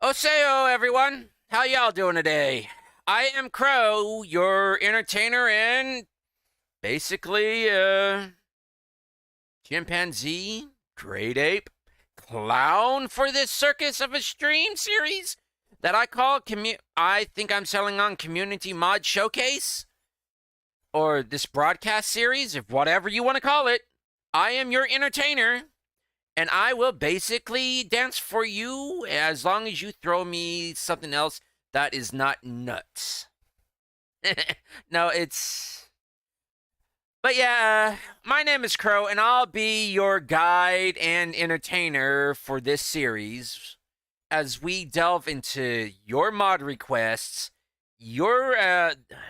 Oseo, everyone. How y'all doing today? I am Crow, your entertainer and basically, chimpanzee, great ape, clown for this circus of a stream series that I call I think I'm selling on Community Mod Showcase or this broadcast series, if whatever you want to call it. I am your entertainer, and I will basically dance for you as long as you throw me something else that is not nuts. No, it's. But yeah, my name is Crow, and I'll be your guide and entertainer for this series as we delve into your mod requests, your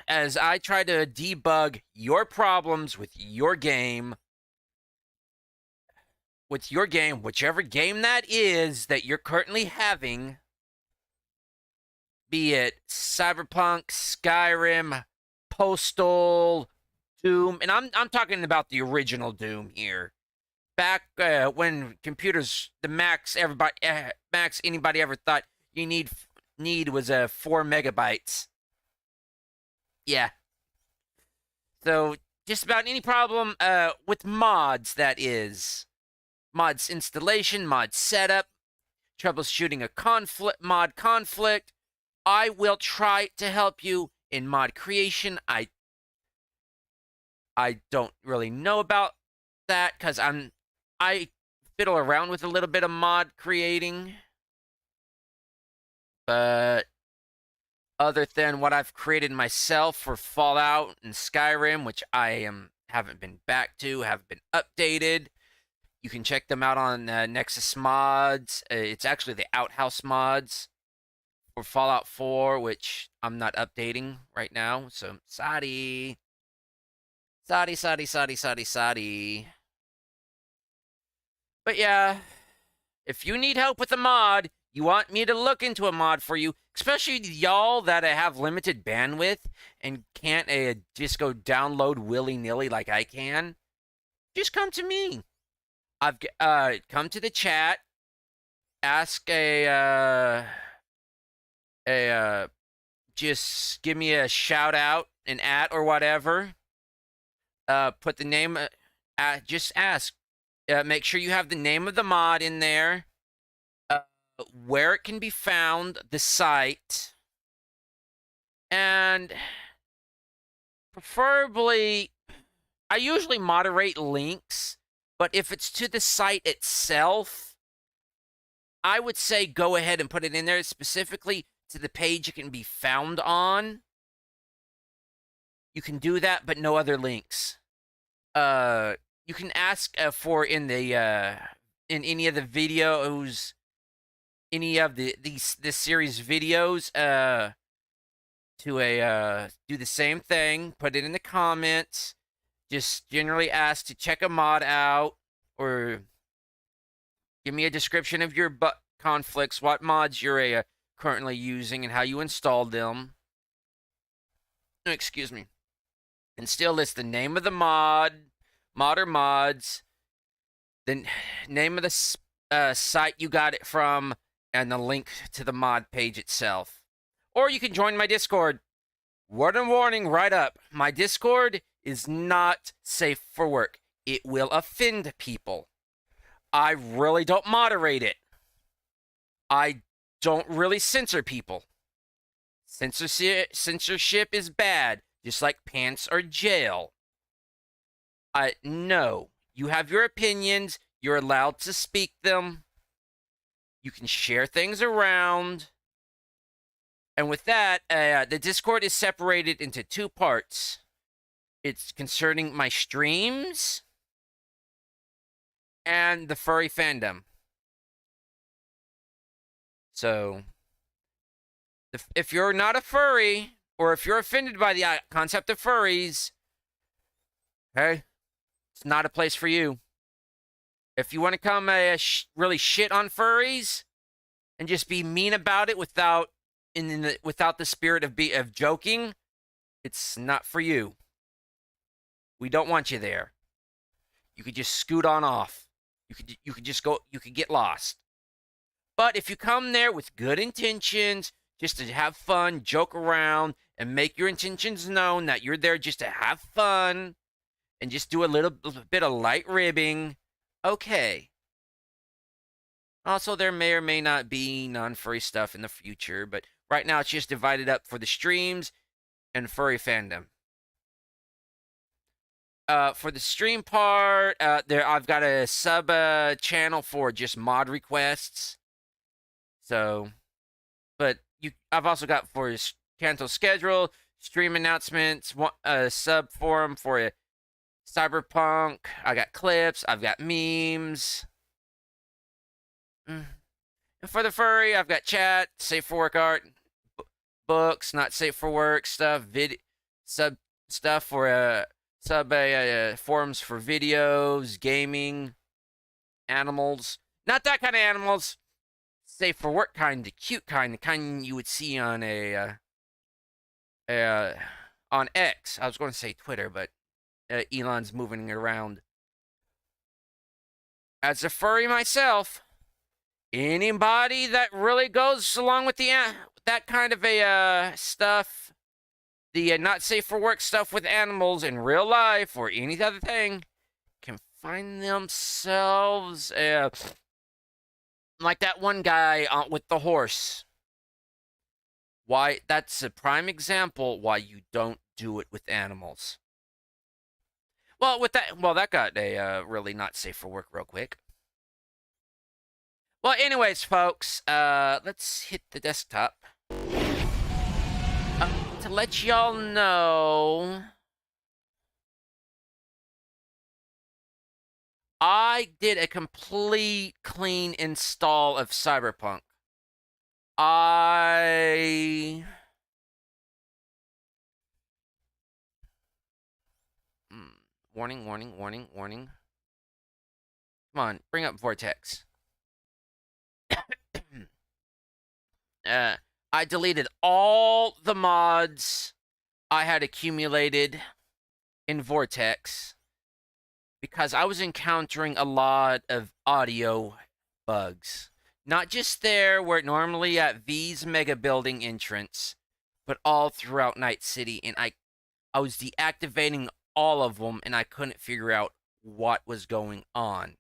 as I try to debug your problems with your game, whichever game that is that you're currently having, be it Cyberpunk, Skyrim, Postal, Doom, and I'm talking about the original Doom here. Back when computers, the max anybody ever thought you need was 4 megabytes. Yeah. So just about any problem with mods, that is. Mods installation, mod setup, troubleshooting a mod conflict. I will try to help you in mod creation. I don't really know about that because I fiddle around with a little bit of mod creating, but other than what I've created myself for Fallout and Skyrim, which haven't been back to, haven't been updated. You can check them out on NexusMods. It's actually the Outhouse mods for Fallout 4, which I'm not updating right now. So, sorry. Sorry. But yeah, if you need help with a mod, you want me to look into a mod for you, especially y'all that have limited bandwidth and can't just go download willy-nilly like I can, just come to me. I've come to the chat, ask just give me a shout out, an at or whatever. Put the name. Just ask. Make sure you have the name of the mod in there, where it can be found, the site, and preferably, I usually moderate links. But if it's to the site itself, I would say go ahead and put it in there specifically to the page it can be found on. You can do that, but no other links. You can ask for in any of the videos, any of this series videos, to do the same thing. Put it in the comments. Just generally ask to check a mod out or give me a description of your conflicts, what mods you're currently using, and how you installed them. Excuse me. And still list the name of the mod or mods, the name of the site you got it from, and the link to the mod page itself. Or you can join my Discord. Word and warning right up. My Discord is not safe for work. It will offend people. I really don't moderate it. I don't really censor people. Censorship is bad, just like pants or jail. No. You have your opinions. You're allowed to speak them. You can share things around. And with that, the Discord is separated into 2 parts. It's concerning my streams and the furry fandom. So, if you're not a furry, or if you're offended by the concept of furries, hey, it's not a place for you. If you want to come really shit on furries and just be mean about it without the spirit of joking, it's not for you. We don't want you there. You could just scoot on off. You could just go. You could get lost. But if you come there with good intentions, just to have fun, joke around, and make your intentions known that you're there just to have fun and just do a little bit of light ribbing, okay. Also, there may or may not be non-furry stuff in the future, but right now it's just divided up for the streams and furry fandom. For the stream part, I've got a sub channel for just mod requests. So, but I've also got for Kanto schedule, stream announcements, a sub forum for a Cyberpunk. I got clips. I've got memes. And for the furry, I've got chat, safe for work art, books, not safe for work stuff, sub stuff for forums for videos, gaming, animals. Not that kind of animals. Safe for work kind, the cute kind, the kind you would see on on X. I was going to say Twitter, but Elon's moving it around. As a furry myself, anybody that really goes along with the that kind of a stuff, the not safe for work stuff with animals in real life or any other thing, can find themselves like that one guy with the horse. Why? That's a prime example why you don't do it with animals. Well, that got a really not safe for work real quick. Well, anyways, folks, let's hit the desktop to let y'all know. I did a complete clean install of Cyberpunk. Warning, warning, warning, warning. Come on, bring up Vortex. I deleted all the mods I had accumulated in Vortex because I was encountering a lot of audio bugs. Not just there where normally at V's mega building entrance, but all throughout Night City, and I was deactivating all of them and I couldn't figure out what was going on.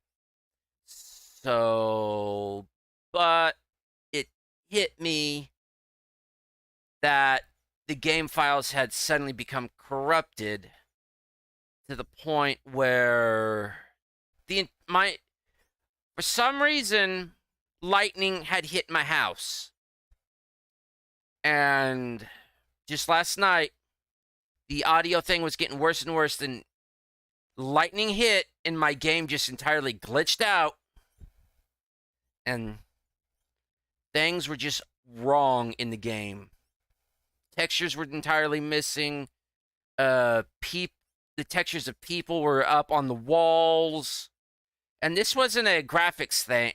So, but it hit me that the game files had suddenly become corrupted to the point where for some reason lightning had hit my house. And just last night the audio thing was getting worse and worse, and lightning hit and my game just entirely glitched out. And things were just wrong in the game. Textures were entirely missing. The textures of people were up on the walls. And this wasn't a graphics thing,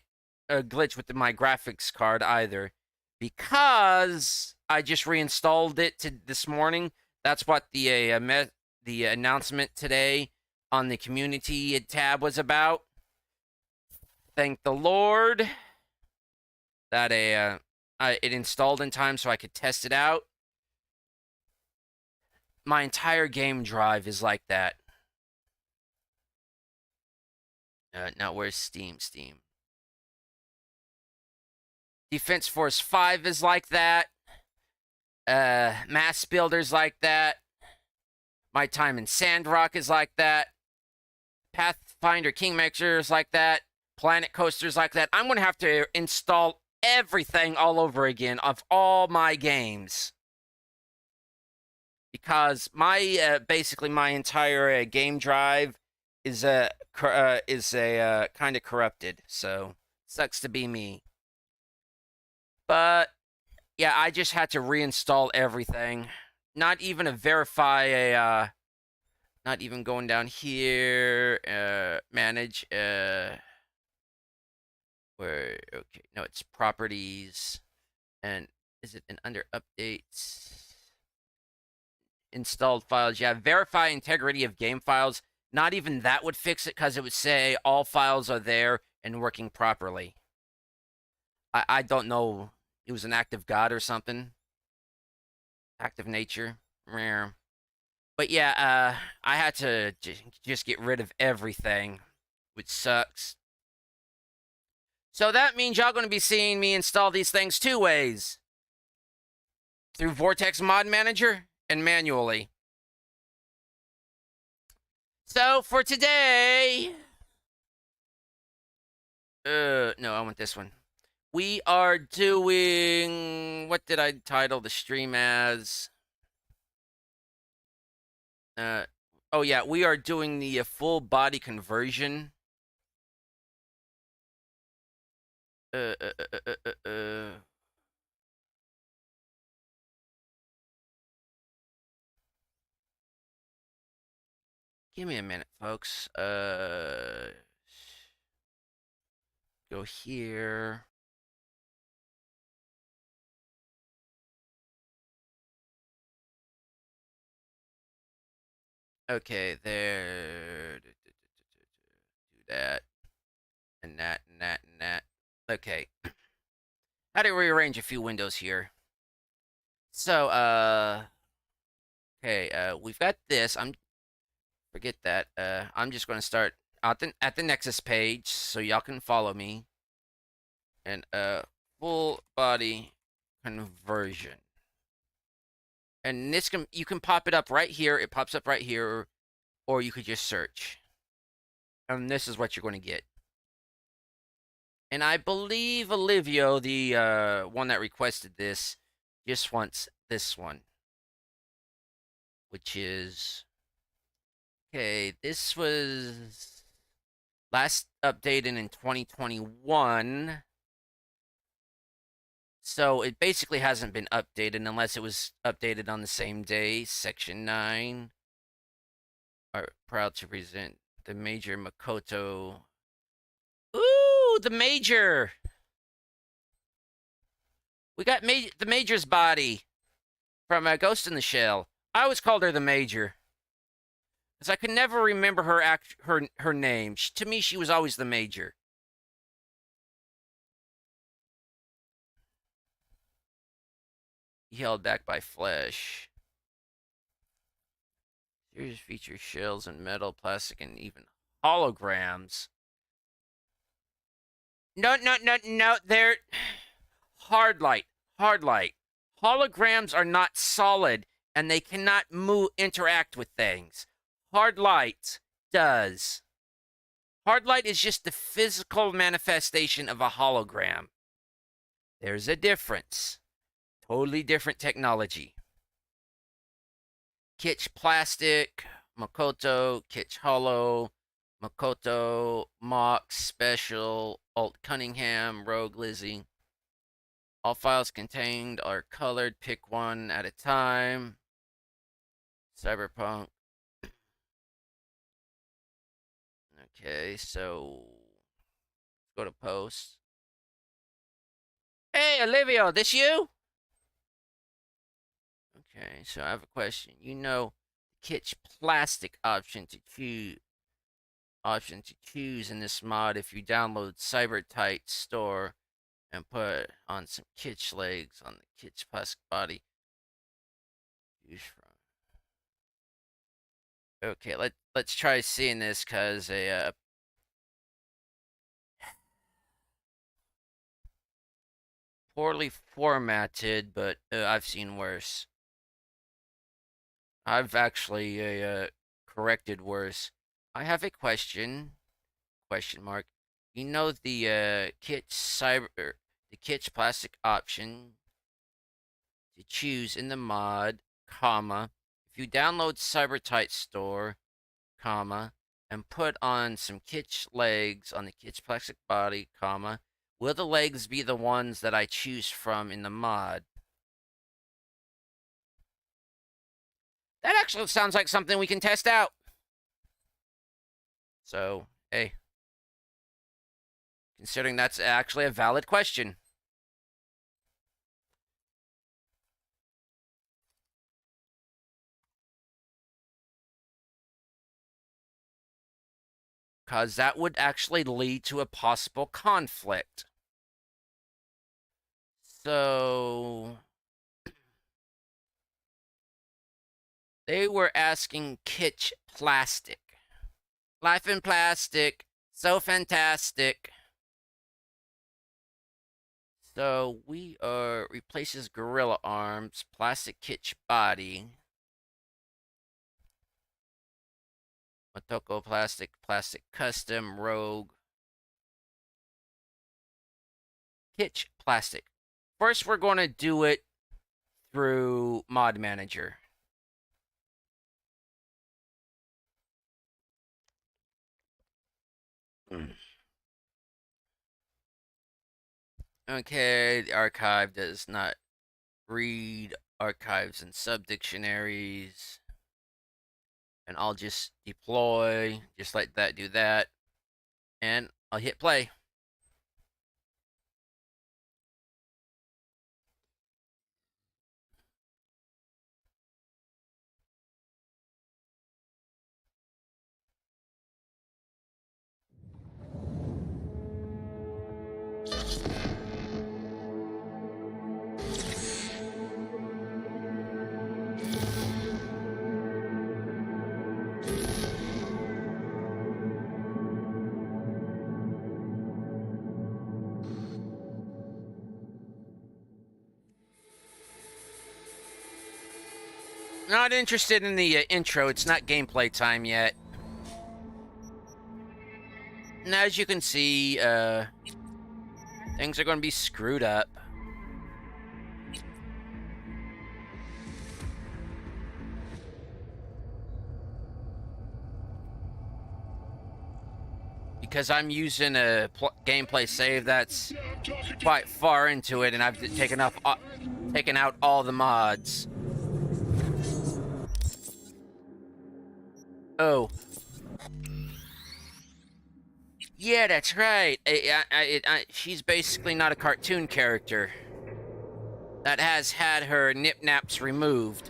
a glitch with my graphics card either, because I just reinstalled it this morning. That's what the announcement today on the community tab was about. Thank the Lord that it installed in time so I could test it out. My entire game drive is like that. Now where's Steam? Defense Force 5 is like that. Mass Builder's like that. My Time in Sandrock is like that. Pathfinder Kingmaker is like that. Planet Coaster's like that. I'm going to have to install everything all over again of all my games. Because basically my entire game drive is kind of corrupted. So, sucks to be me. But yeah, I just had to reinstall everything. Not even not even going down here, manage, okay, no, it's properties, and is it under updates? Installed files, yeah, verify integrity of game files. Not even that would fix it, because it would say all files are there and working properly. I don't know. He was an active god or something. Active nature. Rare. But yeah, I had to just get rid of everything, which sucks. So that means y'all going to be seeing me install these things two ways. Through Vortex Mod Manager and manually. So for today... no, I want this one. We are doing... What did I title the stream as? Oh yeah, we are doing the full body conversion. Give me a minute, folks. Go here. Okay, there. Do that. And that, and that, and that. Okay. How to rearrange a few windows here. So, okay, we've got this. Forget that. I'm just going to start at the Nexus page so y'all can follow me. And, full body conversion. And this you can pop it up right here. It pops up right here, or you could just search. And this is what you're going to get. And I believe Olivio, the one that requested this, just wants this one. Which is... Okay, this was last updated in 2021. So it basically hasn't been updated unless it was updated on the same day. Section 9. Are proud to present the Major Makoto. Ooh, the Major! We got the Major's body from Ghost in the Shell. I always called her the Major. Because I could never remember her name. To me, she was always the Major. Held back by flesh. Series features shells and metal, plastic, and even holograms. No. They're hard light. Holograms are not solid, and they cannot interact with things. Hard light does. Hard light is just the physical manifestation of a hologram. There's a difference. Totally different technology. Kitsch Plastic, Makoto, Kitsch Hollow, Makoto, Mox, Special, Alt Cunningham, Rogue Lizzie. All files contained are colored. Pick one at a time. Cyberpunk. Okay, so go to post. Hey, Olivia, this you? Okay, so I have a question. You know, Kitsch Plastic option to choose in this mod if you download Cybertight store and put on some Kitsch legs on the Kitsch Plastic body. Choose from. Okay, let's try seeing this because a poorly formatted, but I've seen worse. I've actually corrected worse. I have a question. Question mark. You know the Kitsch Plastic option to choose in the mod, comma. If you download Cybertight store, comma, and put on some Kitsch legs on the Kitsch Plastic body, comma, will the legs be the ones that I choose from in the mod? That actually sounds like something we can test out. So, hey. Considering that's actually a valid question. Because that would actually lead to a possible conflict. So they were asking kitsch plastic. Life in plastic. So fantastic. So we are replaces gorilla arms, plastic kitsch body. Motoko plastic, plastic custom, rogue. Kitsch plastic. First, we're going to do it through Mod Manager. Okay, the archive does not read archives and subdictionaries. And I'll just deploy, just like that, do that. And I'll hit play. Not interested in the intro. It's not gameplay time yet. And as you can see, things are going to be screwed up. Because I'm using a gameplay save that's quite far into it, and I've taken out all the mods. Oh. Yeah, that's right. She's basically not a cartoon character that has had her nip-naps removed.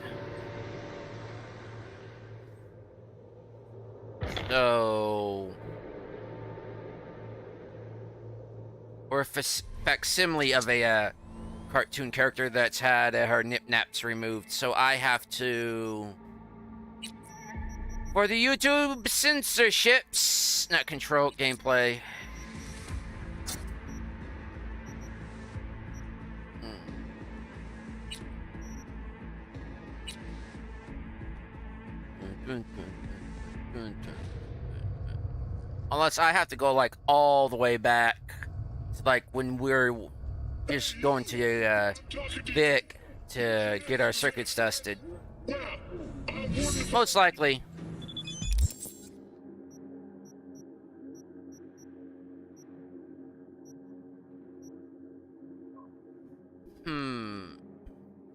So... or a facsimile of a cartoon character that's had her nip-naps removed. So I have to... for the YouTube censorships, not control gameplay. Unless I have to go like all the way back, like when we're just going to Vic to get our circuits dusted. Most likely.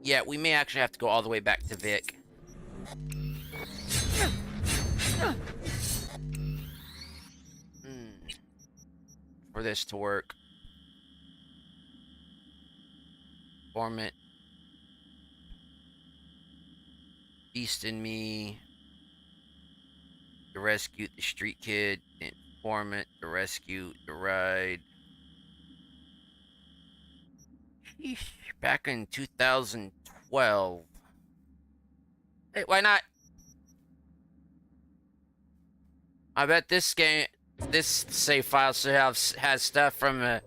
Yeah, we may actually have to go all the way back to Vic. For this to work. Informant. Beast in me. To rescue the street kid. The informant. To rescue the ride. Sheesh, back in 2012. Hey, why not? I bet this game, this save file still has stuff from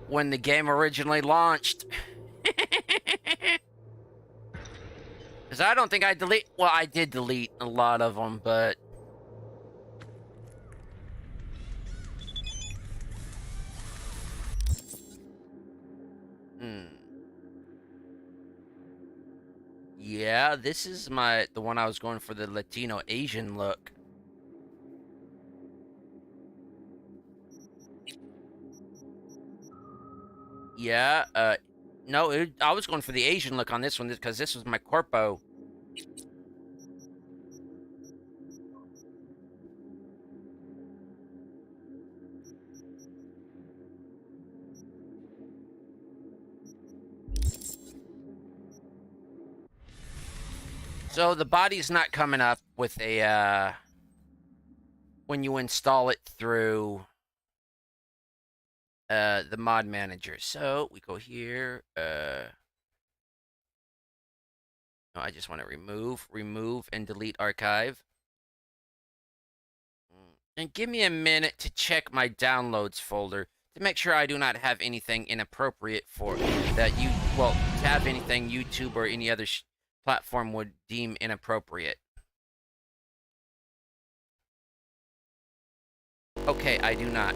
when the game originally launched. Because I don't think I delete... well, I did delete a lot of them, but... yeah, this is the one I was going for, the Latino Asian look. Yeah, no, I was going for the Asian look on this one because this was my corpo. So the body's not coming up with a, when you install it through the mod manager. So we go here. No, I just want to remove, and delete archive. And give me a minute to check my downloads folder to make sure I do not have anything inappropriate for that to have anything YouTube or any other platform would deem inappropriate. Okay, I do not.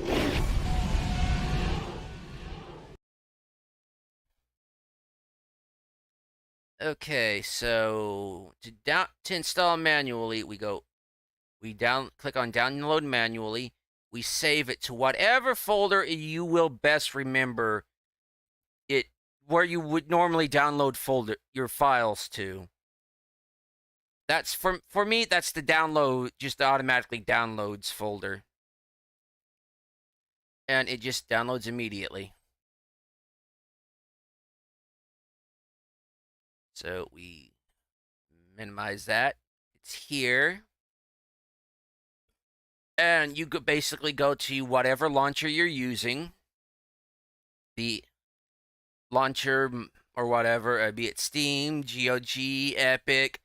Okay, so to install manually, we click on download manually. We save it to whatever folder you will best remember it, where you would normally download your files to. That's for me, that's the download, just automatically downloads folder. And it just downloads immediately. So we minimize that. It's here. And you could basically go to whatever launcher you're using. The launcher or whatever, be it Steam, GOG, Epic,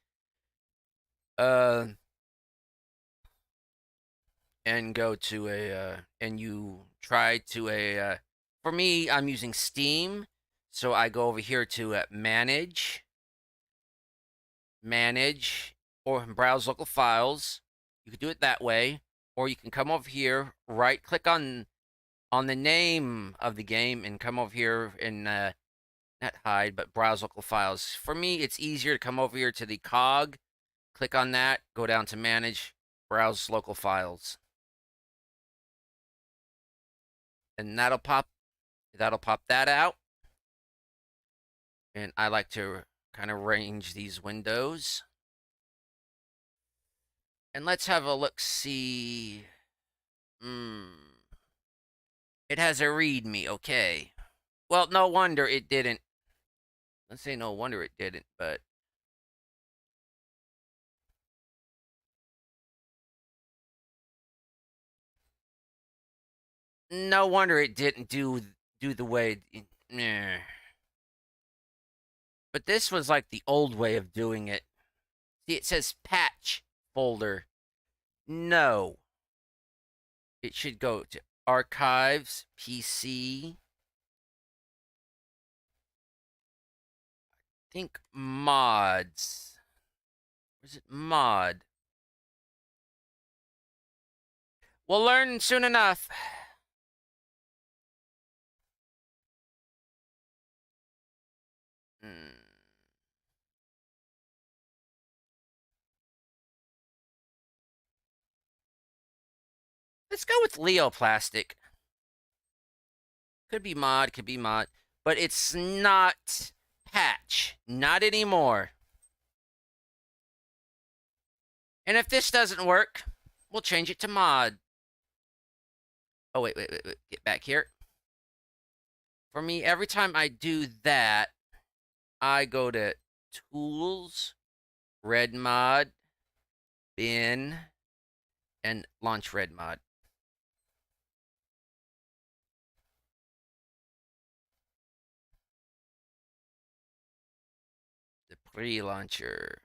and go to and you try to for me, I'm using Steam, so I go over here to manage, or browse local files. You can do it that way, or you can come over here, right click on the name of the game, and come over here and not hide, but browse local files. For me, it's easier to come over here to the cog, click on that, go down to manage, browse local files. And that'll pop that out. And I like to kind of arrange these windows. And let's have a look, see. It has a readme, okay. Well, no wonder it didn't. Let's say no wonder it didn't, but no wonder it didn't do the way. But this was like the old way of doing it. See, it says patch folder. No. It should go to archives, PC. I think mods. Where's it? Mod. We'll learn soon enough. Let's go with Leoplastic. Could be mod, but it's not patch. Not anymore. And if this doesn't work, we'll change it to mod. Oh, wait. Get back here. For me, every time I do that, I go to Tools, Red Mod, Bin, and launch Red Mod. The pre-launcher.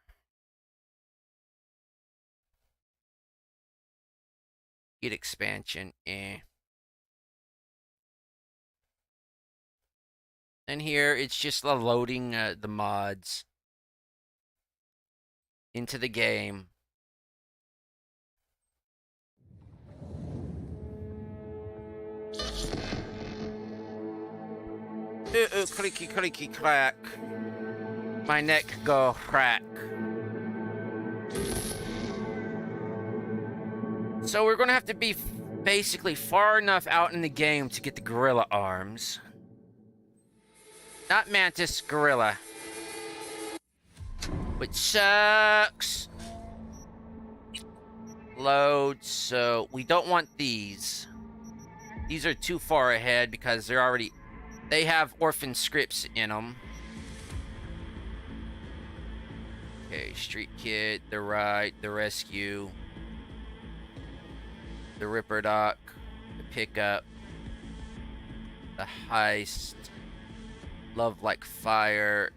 Git expansion, And here, it's just loading the mods into the game. Clicky, clicky, clack. My neck go crack. So we're going to have to be basically far enough out in the game to get the gorilla arms. Not mantis, gorilla. Which sucks. Load, so we don't want these. These are too far ahead because they have orphan scripts in them. Okay, Street Kid, the Ride, the Rescue, the Ripper Doc, the Pickup, The heist. Love like fire.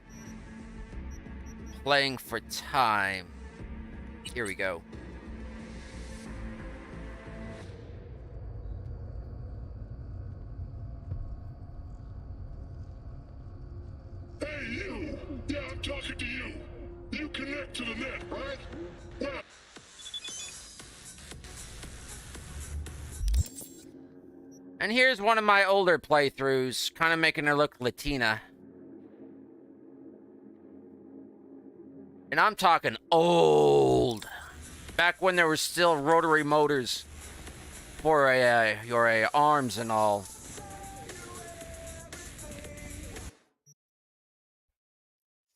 Playing for time. Here we go. Hey, you! Yeah, I'm talking to you. You connect to the net, right? Well, And here's one of my older playthroughs, kind of making her look Latina. And I'm talking old. Back when there were still rotary motors for your arms and all.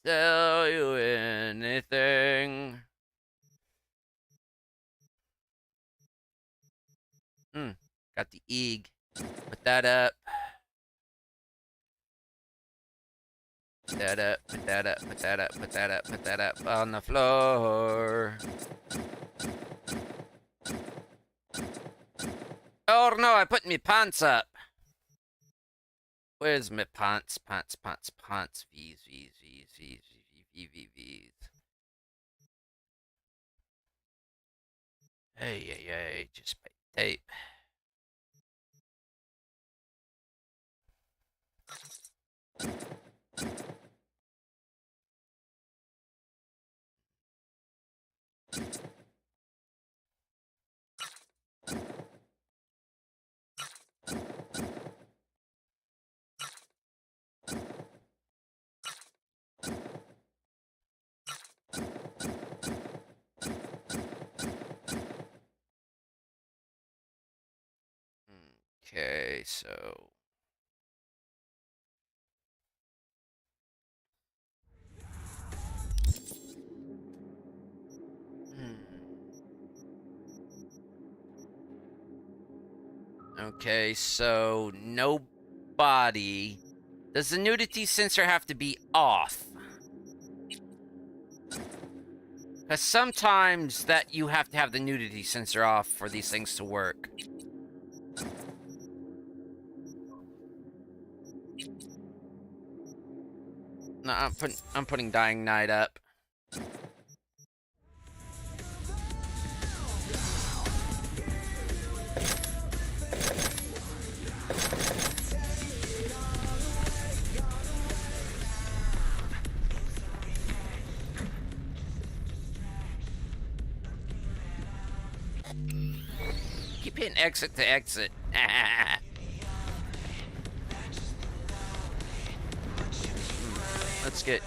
Sell you anything. Got the EEG. Put that up. Put that up, put that up, put that up, put that up, put that up on the floor. Oh no, I put me pants up. Where's my pants? Pants. V's. Hey, just by tape. Okay, so okay, so no body. Does the nudity sensor have to be off? Because sometimes that you have to have the nudity sensor off for these things to work. No, I'm putting Dying Night up. Keep hitting exit to exit. Let's get...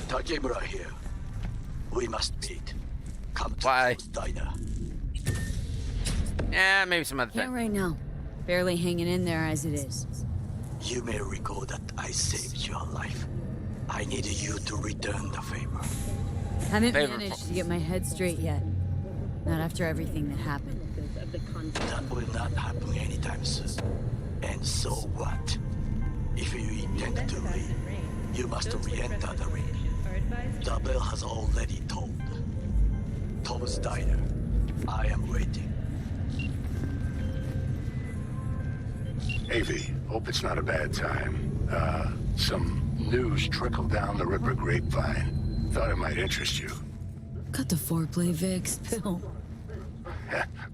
Takemura here. We must meet. Come to Why? Diner. Yeah, maybe some other Can't thing. right now. Barely hanging in there as it is. You may recall that I saved your life. I needed you to return the favor. Haven't Favor- managed to get my head straight yet. Not after everything that happened. That will not happen anytime soon. And so what? If you intend to leave, you must re-enter the ring. The bell has already tolled. Tom's Diner. I am waiting. Avi, hope it's not a bad time. Some news trickled down the Ripper grapevine. Thought it might interest you. Cut the foreplay, Vix. Bill.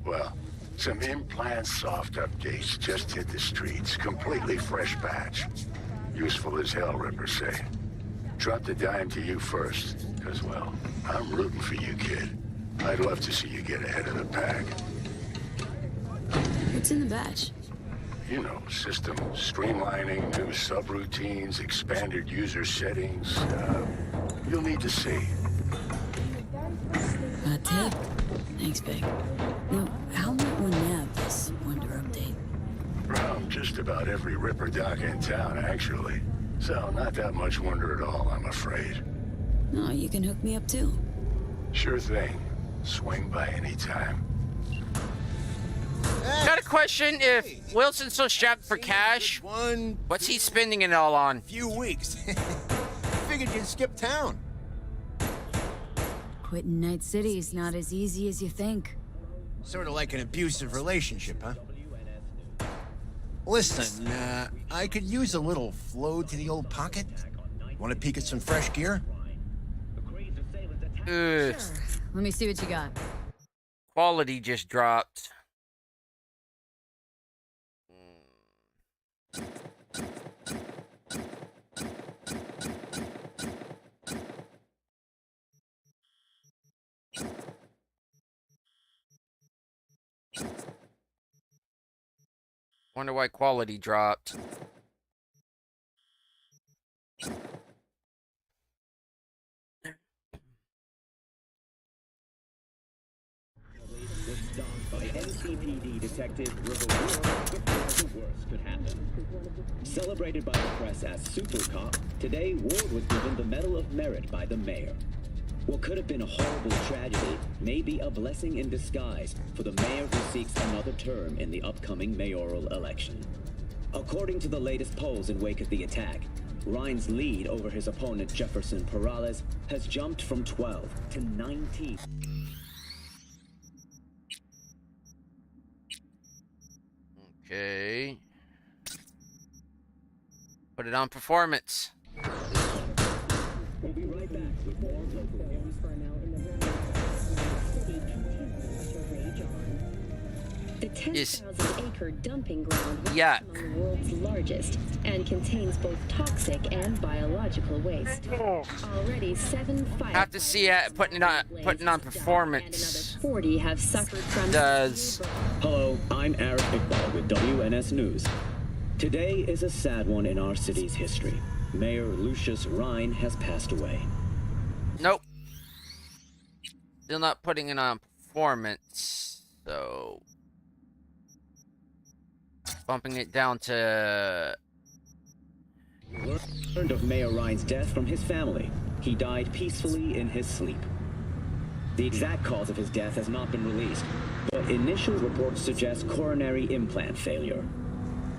Well, some implant soft updates just hit the streets. Completely fresh batch. Useful as hell, Ripper say. Dropped a dime to you first, because, well, I'm rooting for you, kid. I'd love to see you get ahead of the pack. What's in the batch? You know, system streamlining, new subroutines, expanded user settings. You'll need to see. A tip? Thanks, Big. Now, how might one nab this Wonder update? Around just about every Ripper dock in town, actually. So, not that much wonder at all, I'm afraid. No, you can hook me up too. Sure thing. Swing by any time. Got a question. If Wilson's so strapped for cash, what's he spending it all on? Few weeks. Figured you'd skip town. Quitting Night City's not as easy as you think. Sort of like an abusive relationship, huh? Listen, I could use a little flow to the old pocket. Want to peek at some fresh gear? Ugh. Sure. Let me see what you got. Quality just dropped. Wonder why quality dropped. By NCPD detective revealed the worst could happen. Celebrated by the press as Super Cop, today Ward was given the Medal of Merit by the mayor. What could have been a horrible tragedy may be a blessing in disguise for the mayor who seeks another term in the upcoming mayoral election. According to the latest polls in wake of the attack, Ryan's lead over his opponent Jefferson Perales has jumped from 12 to 19. Okay. Put it on performance. We'll be right back with more local news. The 10,000-acre dumping ground is Yuck. among the world's largest and contains both toxic and biological waste. Already 7 fires Have to see it putting on performance. and another 40 have suffered from Does Hello, I'm Eric Iqbal with WNS News. Today is a sad one in our city's history. Mayor Lucius Rhine has passed away. nope. Still not putting it on performance, so bumping it down to Learned of Mayor Rhine's death from his family. He died peacefully in his sleep. The exact cause of his death has not been released, but initial reports suggest coronary implant failure.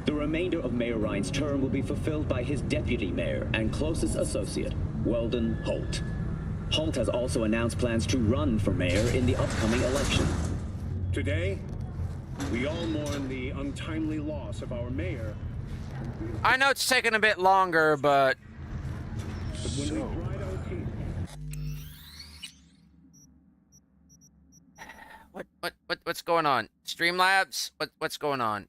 The remainder of Mayor Rhine's term will be fulfilled by his deputy mayor and closest associate, Weldon Holt. Holt has also announced plans to run for mayor in the upcoming election. Today, we all mourn the untimely loss of our mayor. I know it's taking a bit longer, but When we ride our team, what's going on? Streamlabs? What's going on?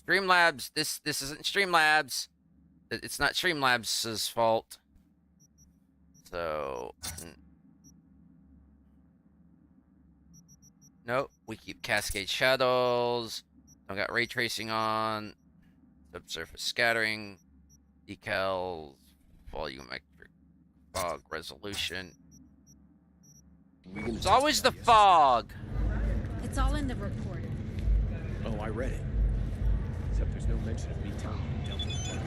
Streamlabs, this isn't Streamlabs. It's not Streamlabs' fault. So nope, we keep Cascade Shadows. I got ray tracing on. Subsurface scattering. Decals. Volumetric fog resolution. It's always the fog. It's all in the report. Oh, I read it. Except there's no mention of me telling you Delta.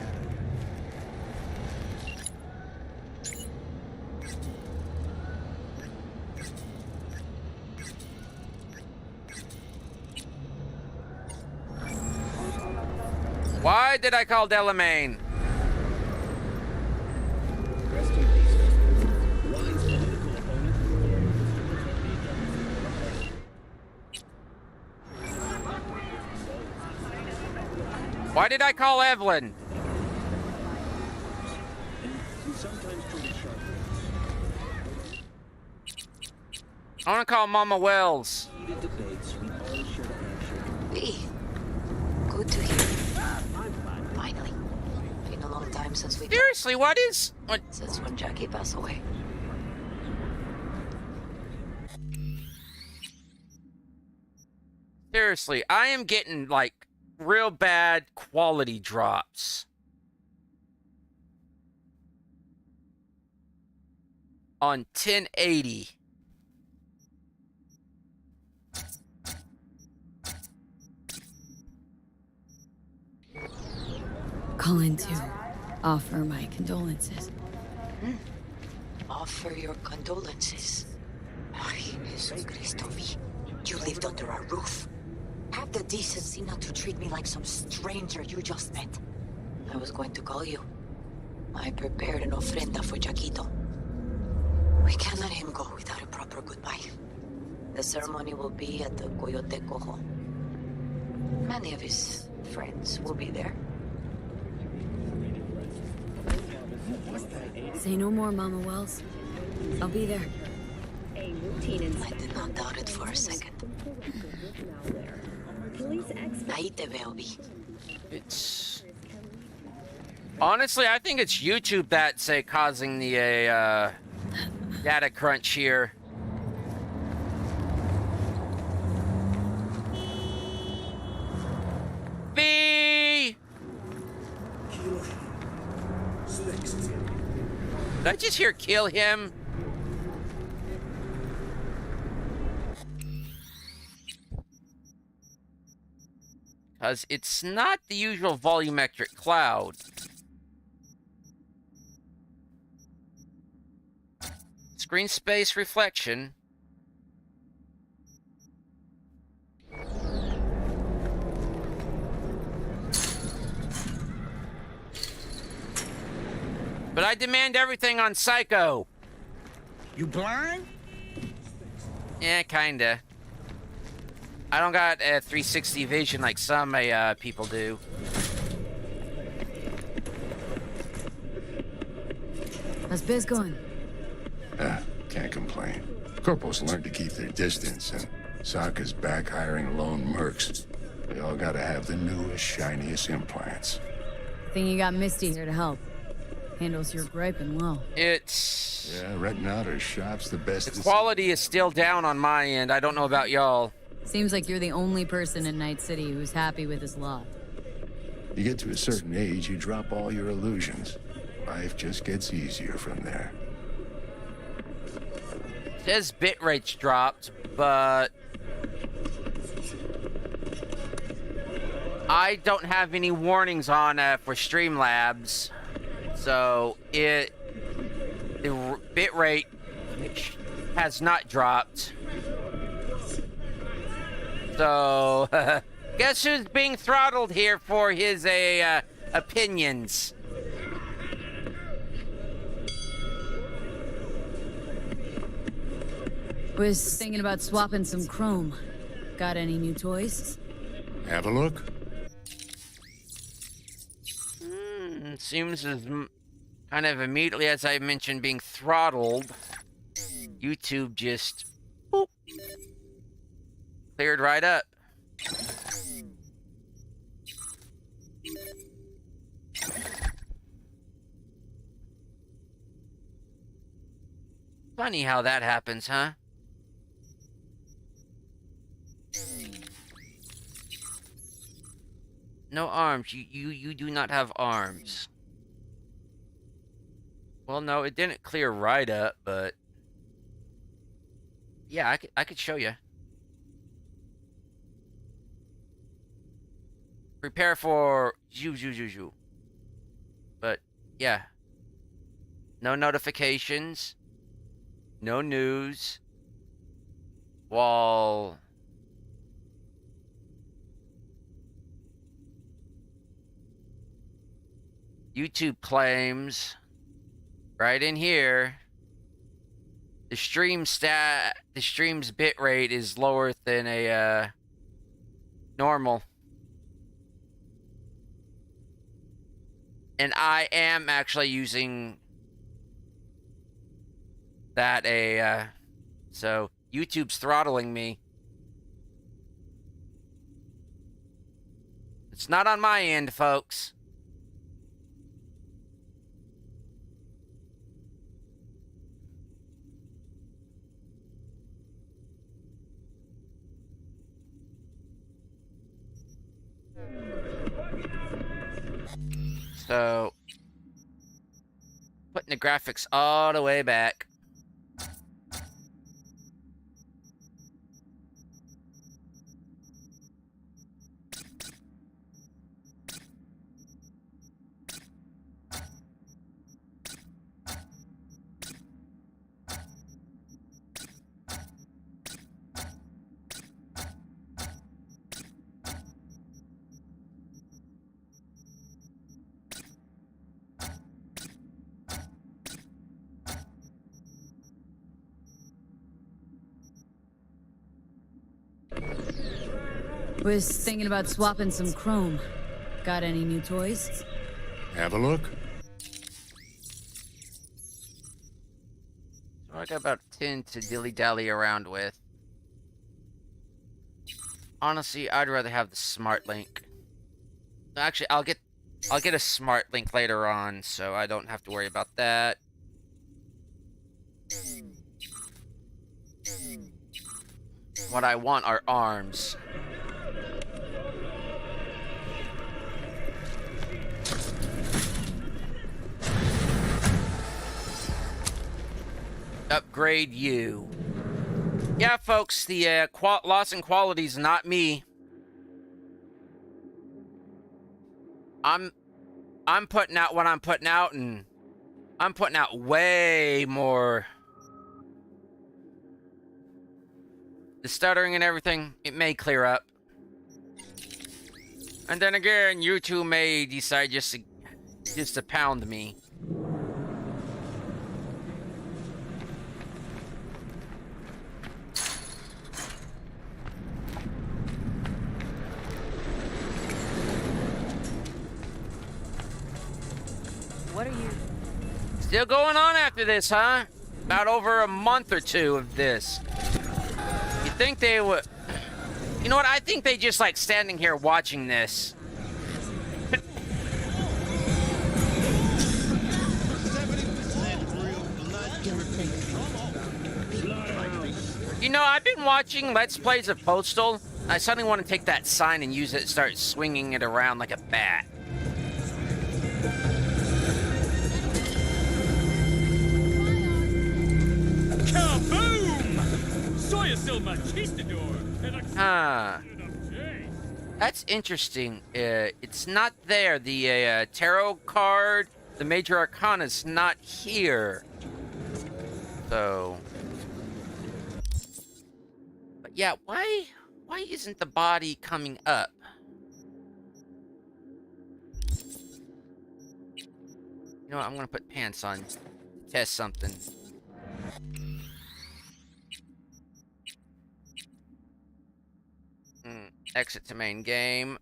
Why did I call Delamain? Rest in peace. Rhine's political opponent. Why did I call Evelyn? we sometimes treat sharp. I want to call Mama Wells. Heated debates we all share to answer. Hey, good to hear. Finally. Been a long time since we Seriously, what? since when Jackie passed away. Seriously, I am getting like real bad quality drops on 1080. Calling to offer my condolences. Offer your condolences. Ay, Jesus Cristo, V. You lived under our roof. Have the decency not to treat me like some stranger you just met. I was going to call you. I prepared an ofrenda for Jaquito. We can't let him go without a proper goodbye. The ceremony will be at the Coyote Cojo. Many of his friends will be there. Say no more, Mama Wells. I'll be there. A routine I did not doubt it for a second. Police expert. Ahí te veo, Vi. It's honestly, I think it's YouTube that's causing the data crunch here. V. Did I just hear kill him? Because it's not the usual volumetric cloud. Screen space reflection. But I demand everything on Psycho. You blind? Yeah, kinda. I don't got a 360 vision like some people do. How's biz going? Can't complain. Corporals learned to keep their distance, and Sokka's back hiring lone mercs. We all gotta have the newest, shiniest implants. Think you got Misty here to help. Handles your griping well. It's... Yeah, renting out her shop's the best. The quality is still down on my end. I don't know about y'all. Seems like you're the only person in Night City who's happy with his lot. You get to a certain age, you drop all your illusions. Life just gets easier from there. Says bitrate's dropped, but I don't have any warnings on for Streamlabs, so the bitrate has not dropped. So guess who's being throttled here for his opinions? Was thinking about swapping some chrome. Got any new toys? Have a look. Seems as kind of immediately as I mentioned being throttled, YouTube just boop, cleared right up. Funny how that happens, huh? No arms. You do not have arms. Well, no, it didn't clear right up, but yeah, I could show you. Prepare for zhu. But yeah, no notifications, no news. While YouTube claims right in here the stream's bitrate is lower than a normal. And I am actually using that so YouTube's throttling me. It's not on my end, folks. So, putting the graphics all the way back. Was thinking about swapping some chrome. Got any new toys? Have a look. So I got about 10 to dilly-dally around with. Honestly, I'd rather have the smart link. Actually, I'll get a smart link later on, so I don't have to worry about that. What I want are arms. Upgrade you. Yeah, folks, the loss in quality is not me. I'm putting out what I'm putting out, and I'm putting out way more. The stuttering and everything, it may clear up. And then again, you two may decide just to pound me. What are you... Still going on after this, huh? About over a month or two of this. You think they would... You know what? I think they just like standing here watching this. You know, I've been watching Let's Plays of Postal. I suddenly want to take that sign and use it and start swinging it around like a bat. Kaboom! Soy still Machistador. That's interesting. It's not there. The tarot card, the Major Arcana is not here. So... But yeah, why isn't the body coming up? You know what, I'm gonna put pants on to test something. Exit to main game.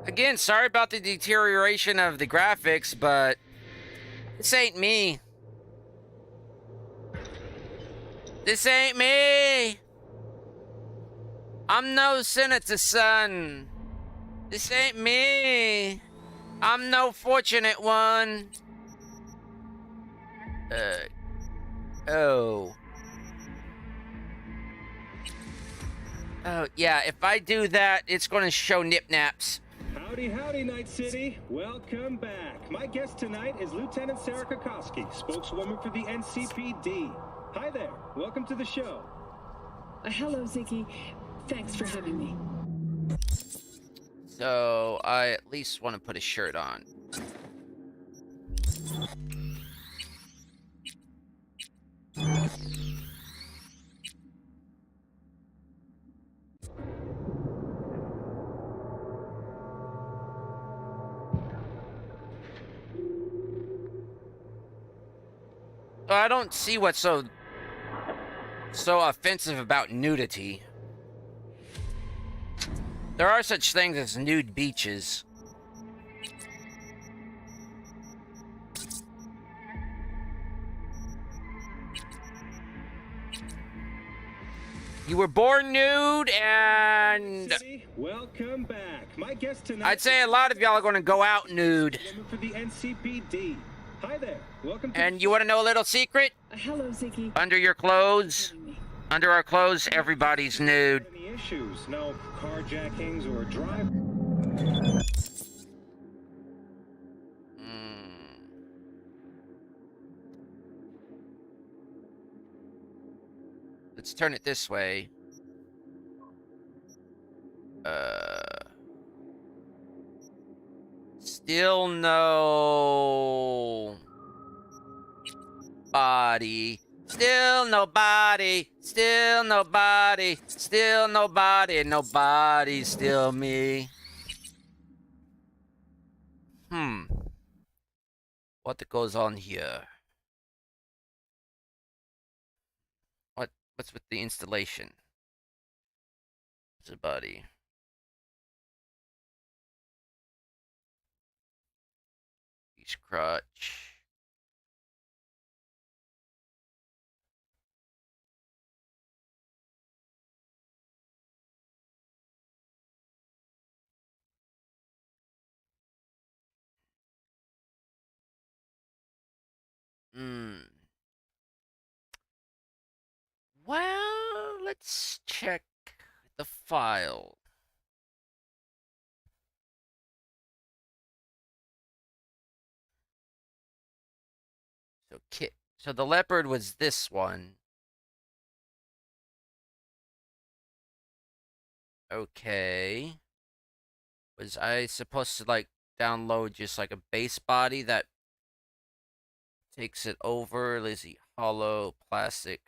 Again, sorry about the deterioration of the graphics, but this ain't me. This ain't me. I'm no senator son. This ain't me. I'm no fortunate one. Oh, yeah, if I do that, it's going to show nip-naps. Howdy, howdy, Night City. Welcome back. My guest tonight is Lieutenant Sarah Kokoski, spokeswoman for the NCPD. Hi there. Welcome to the show. Hello, Ziggy. Thanks for having me. So, I at least want to put a shirt on. I don't see what's so offensive about nudity. There are such things as nude beaches. You were born nude, and welcome back. My guest tonight. I'd say a lot of y'all are going to go out nude. For the NCPD. Hi there. Welcome to And you want to know a little secret? Hello, Ziggy. Under your clothes, under our clothes, everybody's nude. Any issues? No carjackings or drive. Let's turn it this way. Still no body. Still nobody. Still nobody. Still nobody. Nobody. Still me. What goes on here? What's with the installation? Cyberbody. He's crutch. Well, let's check the file. So the leopard was this one. Okay. Was I supposed to like download just like a base body that takes it over? Lazy hollow plastic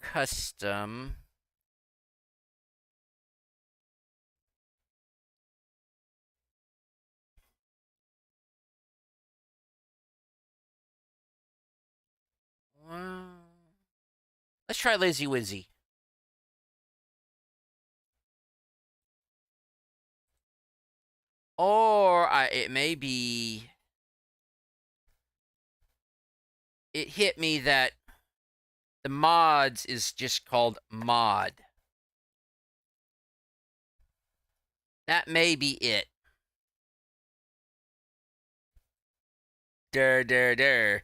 custom. Well, let's try Lazy Wizzy. Or it may be. It hit me that the mods is just called mod. That may be it. Der.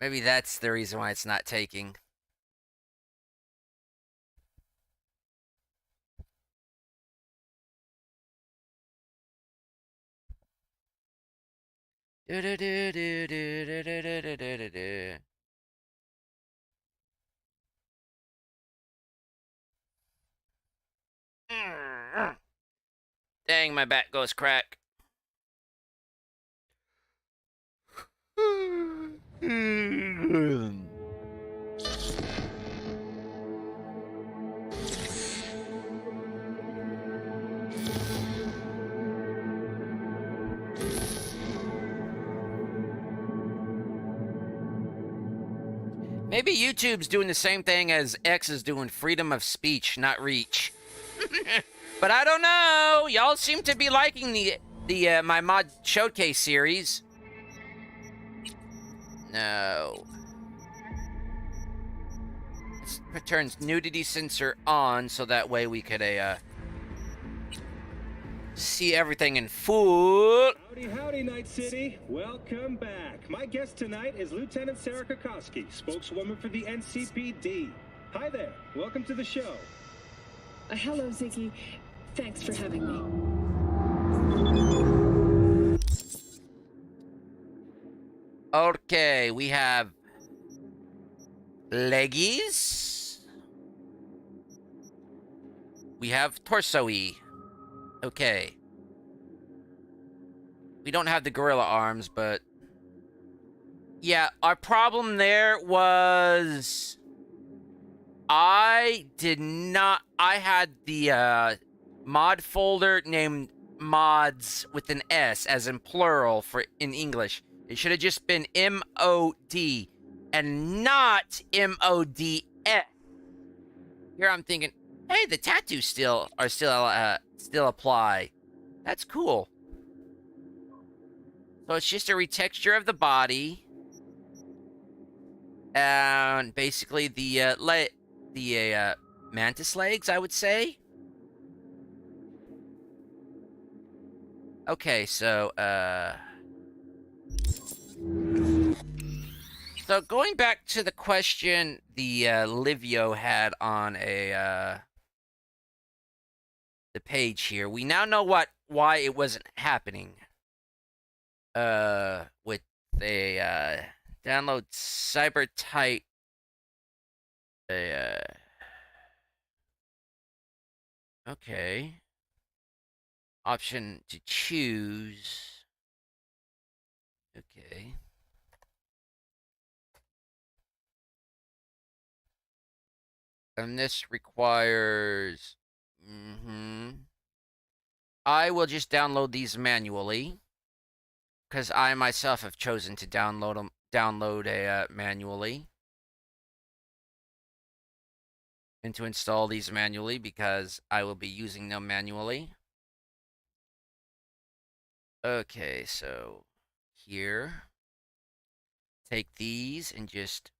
Maybe that's the reason why it's not taking. Dang, my back goes crack. Maybe YouTube's doing the same thing as X is doing, freedom of speech, not reach. But I don't know. Y'all seem to be liking the my mod showcase series. No. It turns nudity sensor on so that way we could see everything in full. Howdy, Night City. Welcome back. My guest tonight is Lieutenant Sarah Kokoski, spokeswoman for the NCPD. Hi there. Welcome to the show. Hello, Ziggy. Thanks for having me. Okay, we have leggies. We have torso-y. Okay. We don't have the gorilla arms, but... yeah, our problem there was... I had the mod folder named mods with an S, as in plural in English. It should have just been M-O-D and not M-O-D-S. Here I'm thinking, hey, the tattoos still apply. That's cool. So it's just a retexture of the body. And basically the mantis legs, I would say. Okay, so going back to the question the Livio had on the page here, we now know why it wasn't happening. With a download Cybertype. Okay. Option to choose. Okay. And this requires... I will just download these manually. Because I myself have chosen to download manually. and to install these manually because I will be using them manually. Okay, so here, take these and just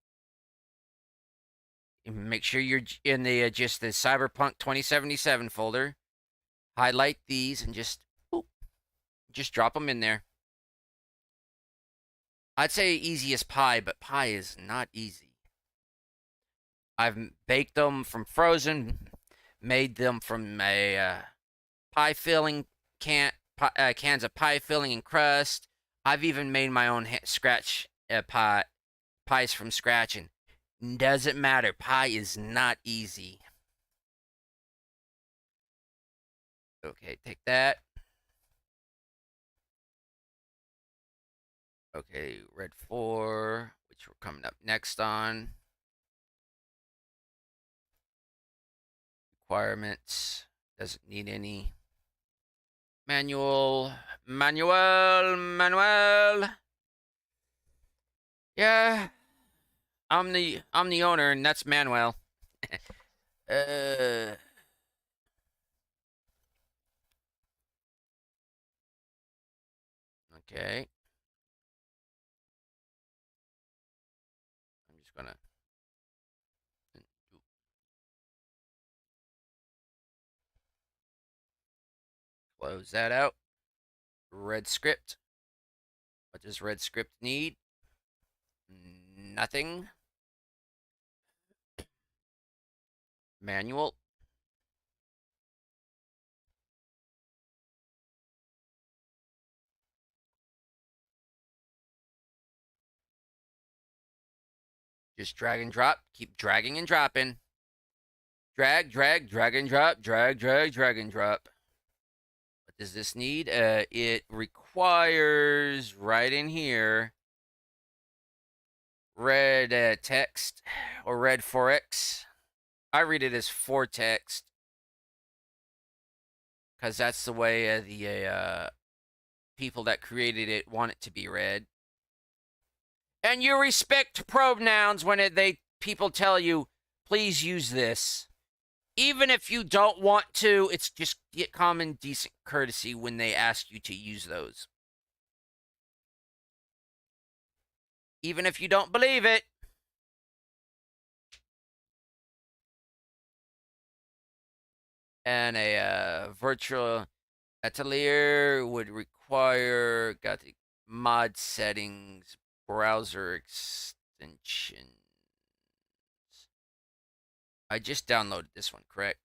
make sure you're in the just the Cyberpunk 2077 folder. Highlight these and just drop them in there. I'd say easy as pie, but pie is not easy. I've baked them from frozen, made them from a pie filling cans of pie filling and crust. I've even made my own scratch pies from scratch, and doesn't matter. Pie is not easy. Okay, take that. Okay, red 4, which we're coming up next on. Requirements, doesn't need any. Manual. Yeah, I'm the owner, and that's Manuel. Okay. I'm just gonna close that out. Red script. What does red script need? Nothing. Manual. Just drag and drop. Keep dragging and dropping. Drag, drag, drag and drop. Drag, drag, drag and drop. What does this need? It requires right in here red text or red Vortex. I read it as Vortex because that's the way the people that created it want it to be read. And you respect pronouns when people tell you, please use this. Even if you don't want to, it's just common decent courtesy when they ask you to use those. Even if you don't believe it. And a virtual atelier would require, got the mod settings, browser extensions. I just downloaded this one, correct?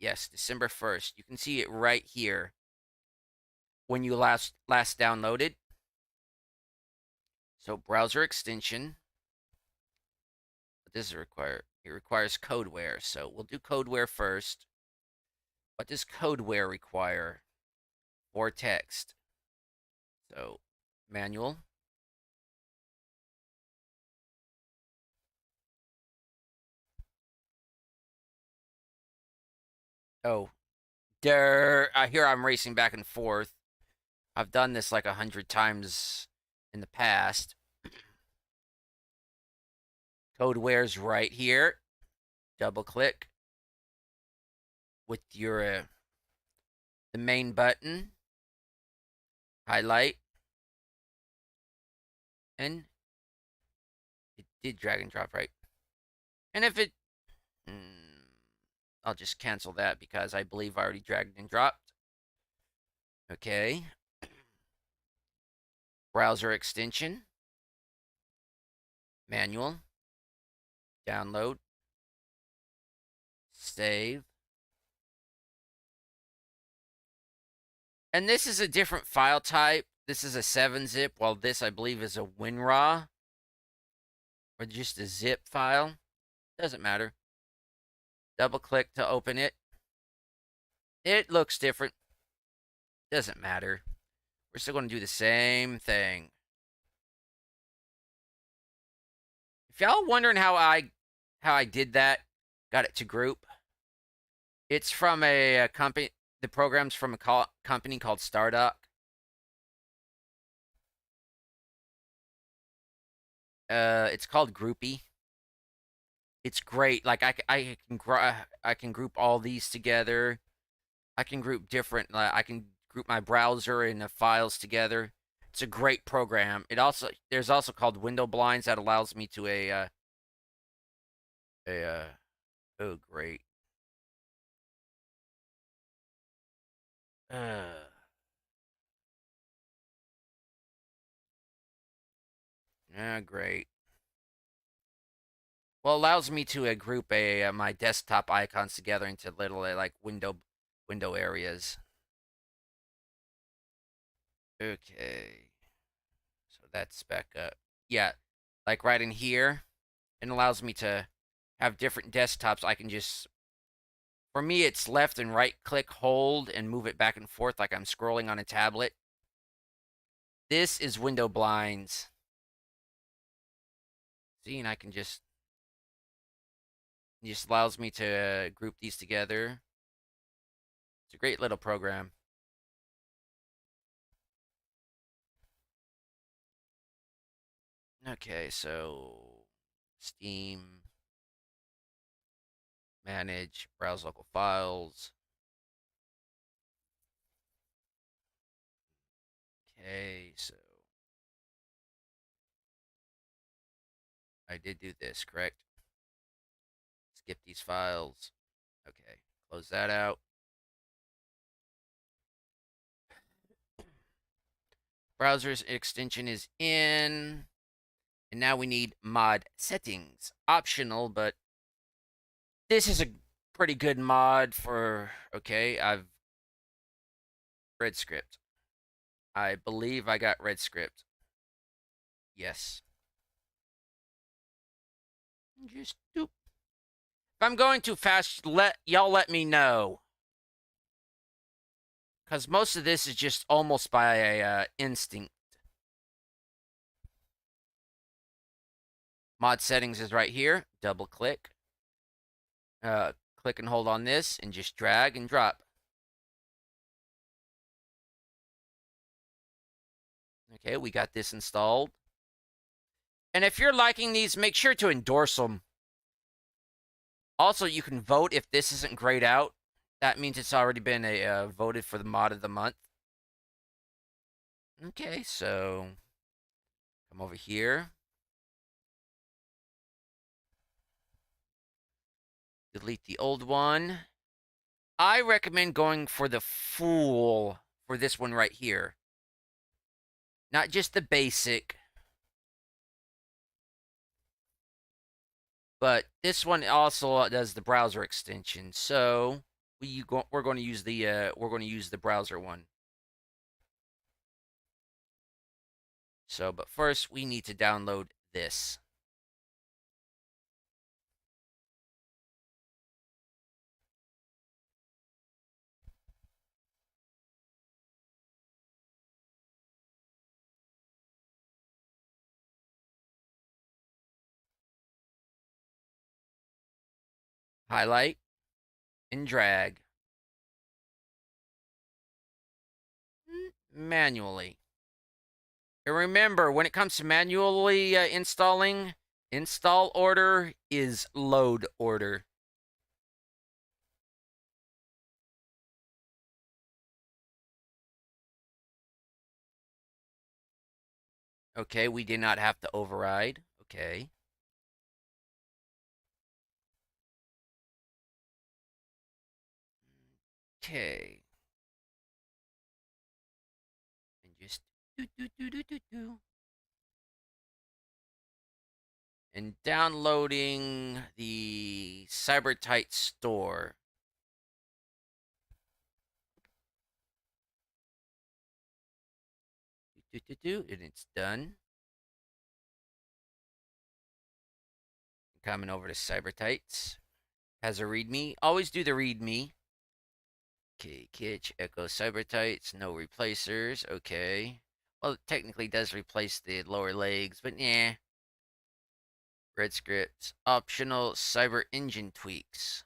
Yes, December 1st. You can see it right here when you last downloaded. So browser extension. What does it require? It requires codeware. So we'll do codeware first. What does codeware require? Or text. So manual. Oh, here I'm racing back and forth. I've done this like 100 times in the past. Codeware's right here. Double click with your the main button. Highlight. And it did drag and drop, right? And if it I'll just cancel that because I believe I already dragged and dropped. Okay. Browser extension. Manual. Download. Save. And this is a different file type. This is a 7-zip, while this, I believe, is a WinRAR. Or just a zip file. Doesn't matter. Double click to open it. It looks different. Doesn't matter. We're still going to do the same thing. If y'all wondering how I did that, got it to group. It's from a company. The program's from a company called Stardock. It's called Groupie. It's great. Like I can group all these together. I can group different. I can group my browser and the files together. It's a great program. There's also called window blinds that allows me to oh great. Great. Well, it allows me to group my desktop icons together into little like window areas. Okay. So that's back up. Yeah, like right in here, it allows me to have different desktops. I can just, for me, it's left and right click, hold, and move it back and forth like I'm scrolling on a tablet. This is window blinds. See, and I can just, it just allows me to group these together. It's a great little program. Okay, so Steam, manage, browse local files. Okay, so I did do this, correct? Skip these files. Okay, close that out. Browser's extension is in. And now we need mod settings. Optional, but this is a pretty good mod for, okay, I've red script. I believe I got red script. Yes. Just doop. If I'm going too fast, y'all let me know. Because most of this is just almost by instinct. Mod settings is right here. Double click. Click and hold on this and just drag and drop. Okay, we got this installed. And if you're liking these, make sure to endorse them. Also, you can vote if this isn't grayed out. That means it's already been voted for the mod of the month. Okay, so come over here. Delete the old one. I recommend going for the full for this one right here. Not just the basic. But this one also does the browser extension. So we're going to use the browser one. So, but first we need to download this. Highlight and drag. Manually. And remember, when it comes to manually installing, install order is load order. Okay, we did not have to override. Okay. Okay. And just do. And downloading the Cybertight store. And it's done. Coming over to Cybertights. Has a readme. Always do the readme. Okay, Kitch, Echo Cybertights, no replacers. Okay. Well, it technically does replace the lower legs, but yeah. Red scripts. Optional cyber engine tweaks.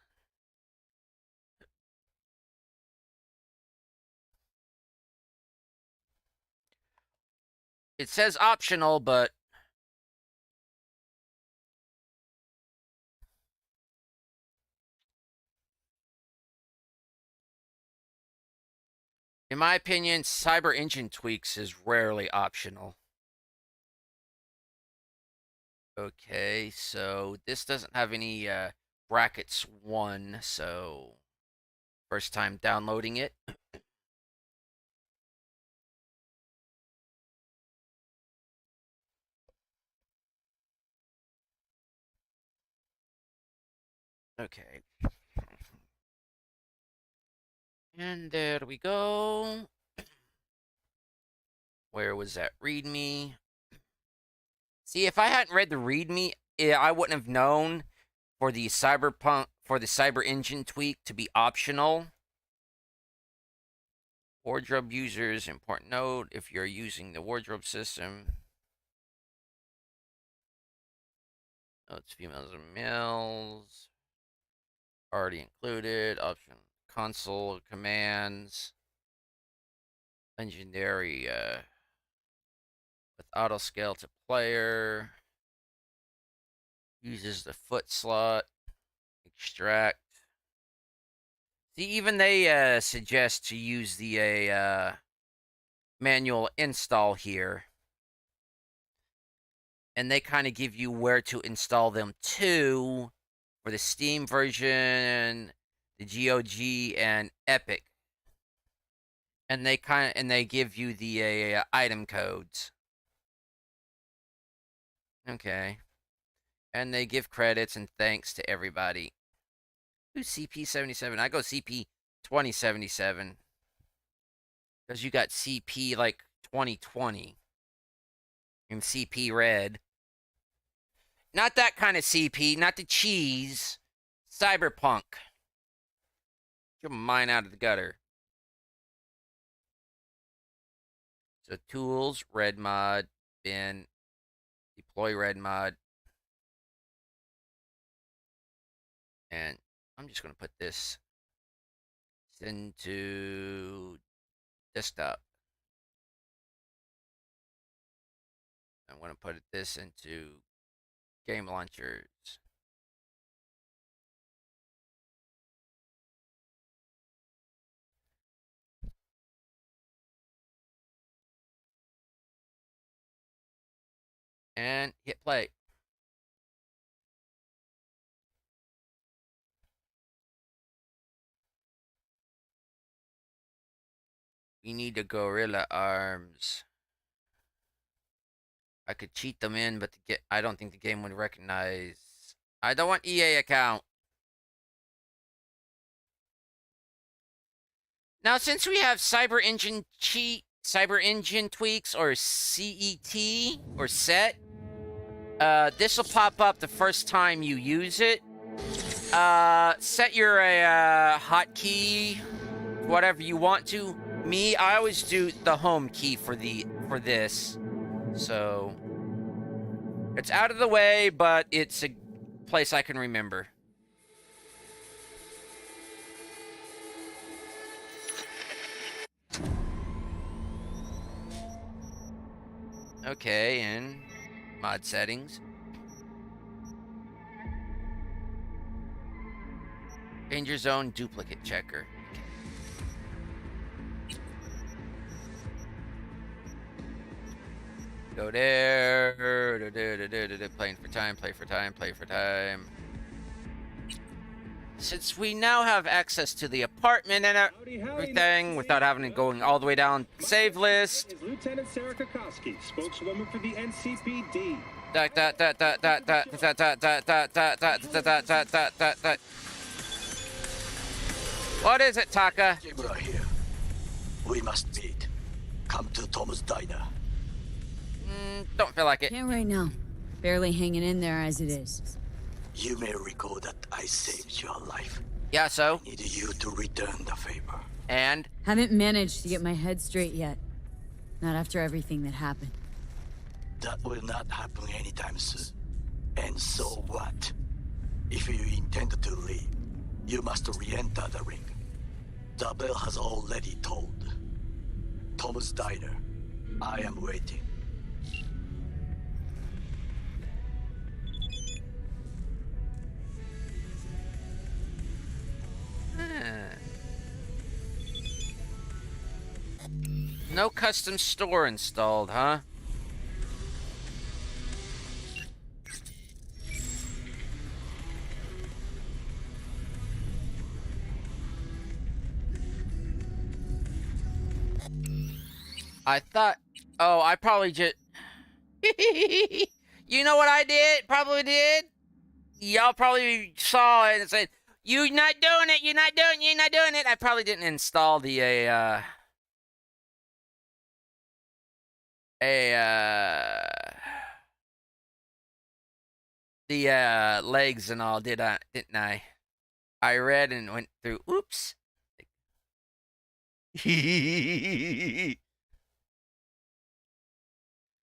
It says optional, but In my opinion, cyber engine tweaks is rarely optional. Okay, so this doesn't have any brackets 1, so first time downloading it. Okay. And there we go. Where was that README? See, if I hadn't read the README, I wouldn't have known for the Cyberpunk, for the Cyber Engine tweak to be optional. Wardrobe users, important note, if you're using the wardrobe system. Notes, females and males. Already included. Option, console, commands. Legendary, with auto scale to player. Uses the foot slot. Extract. See, even they suggest to use the manual install here. And they kind of give you where to install them to for the Steam version, the GOG, and Epic. And they give you the item codes. Okay. And they give credits and thanks to everybody. Who's CP77? I go CP2077. Because you got CP like 2020. And CP red. Not that kind of CP, not the cheese. Cyberpunk. Get mine out of the gutter. So tools, red mod, bin, deploy red mod. And I'm just going to put this into desktop. I'm going to put this into game launchers. And hit play. We need the gorilla arms. I could cheat them in, but I don't think the game would recognize. I don't want EA account. Now, since we have Cyber Engine tweaks, or CET, or set, this will pop up the first time you use it. Set your hotkey, whatever you want to. Me, I always do the home key for this. So it's out of the way, but it's a place I can remember. Okay, and mod settings. Danger zone duplicate checker. Go there. Play for time. Since we now have access to the apartment and everything without having to going all the way down save list. Is Lieutenant Sarah Kokoski, spokeswoman for the NCPD. What is it, Taka? We're here. We must meet. Come to Tom's diner. Don't feel like it. Can't right now. Barely hanging in there as it is. You may recall that I saved your life. Yeah, so? I need you to return the favor. And? Haven't managed to get my head straight yet. Not after everything that happened. That will not happen anytime soon. And so what? If you intend to leave, you must re-enter the ring. The bell has already tolled. Tom's diner. I am waiting. No custom store installed, huh? I thought... Oh, I probably just... You know what I did? Probably did? Y'all probably saw it and said, "You're not doing it, you're not doing it, you're not doing it." I probably didn't install the, legs and all, didn't I? I read and went through, oops.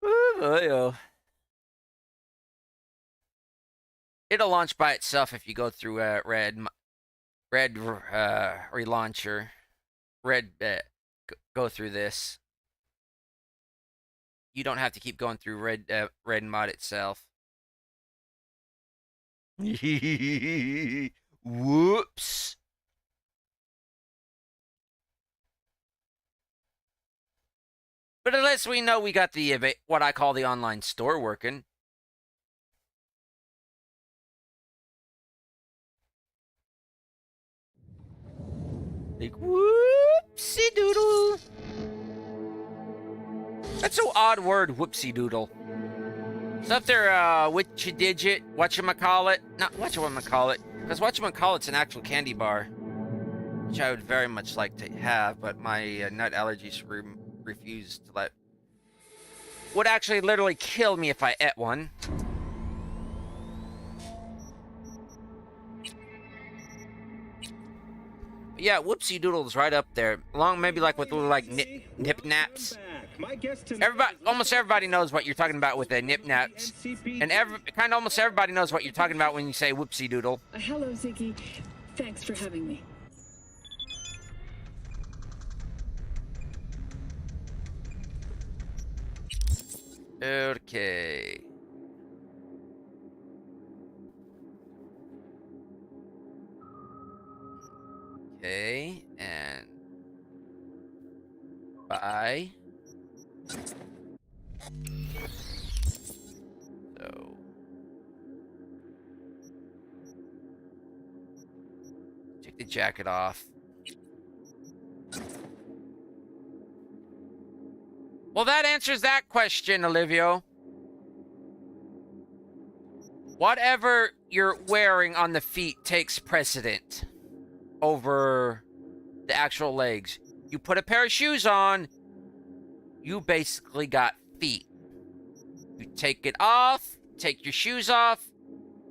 Ooh, it'll launch by itself if you go through red relauncher. Red go through this. You don't have to keep going through red mod itself. Whoops. But at least we know we got the what I call the online store working. Like, whoopsie doodle. That's an odd word, whoopsie doodle. So if they're whatchamacallit, not whatchamacallit, because whatchamacallit's an actual candy bar, which I would very much like to have, but my nut allergies refuse to let. Would actually literally kill me if I ate one. But yeah, whoopsie doodle is right up there, along maybe like with little like nip naps. Almost everybody knows what you're talking about with the nip naps, and almost everybody knows what you're talking about when you say whoopsie doodle. Hello, Ziggy. Thanks for having me. Okay. Okay, and bye. So take the jacket off. Well, that answers that question, Olivio. Whatever you're wearing on the feet takes precedent over the actual legs. You put a pair of shoes on, you basically got feet. You take it off, take your shoes off,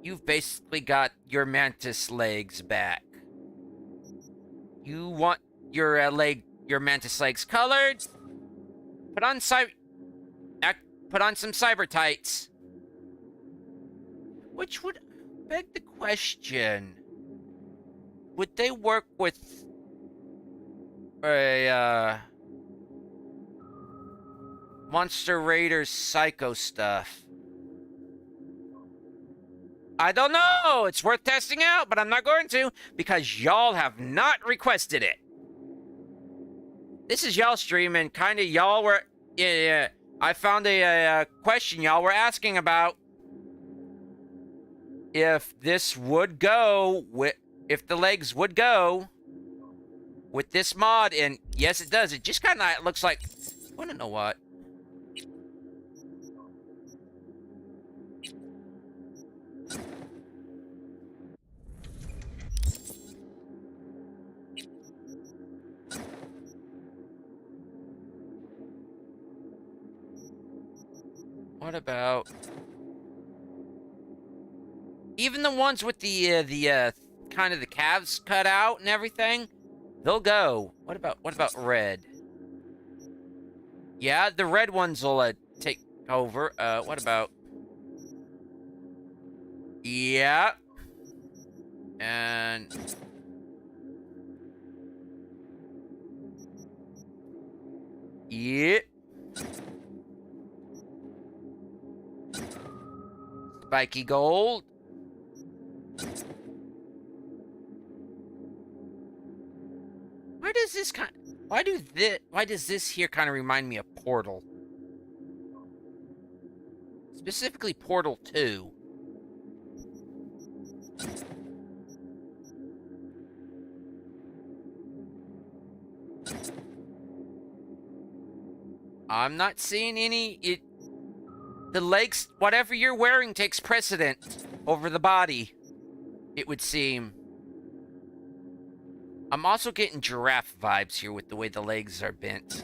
you've basically got your mantis legs back. You want your mantis legs colored? Put on some cyber tights. Which would beg the question, would they work with a Monster Raiders Psycho stuff? I don't know. It's worth testing out, but I'm not going to because y'all have not requested it. This is y'all stream, and kind of y'all were. Yeah, I found a question y'all were asking about if this would go with, if the legs would go with this mod, and yes, it does. It just kind of looks like. I want to know what. What about even the ones with the kind of the calves cut out and everything? They'll go. What about red? Yeah, the red ones will take over. What about? Yeah. And yeah. Spiky gold. Where does this kind? Why does this here kind of remind me of Portal? Specifically Portal 2. I'm not seeing any. The legs, whatever you're wearing, takes precedent over the body, it would seem. I'm also getting giraffe vibes here with the way the legs are bent.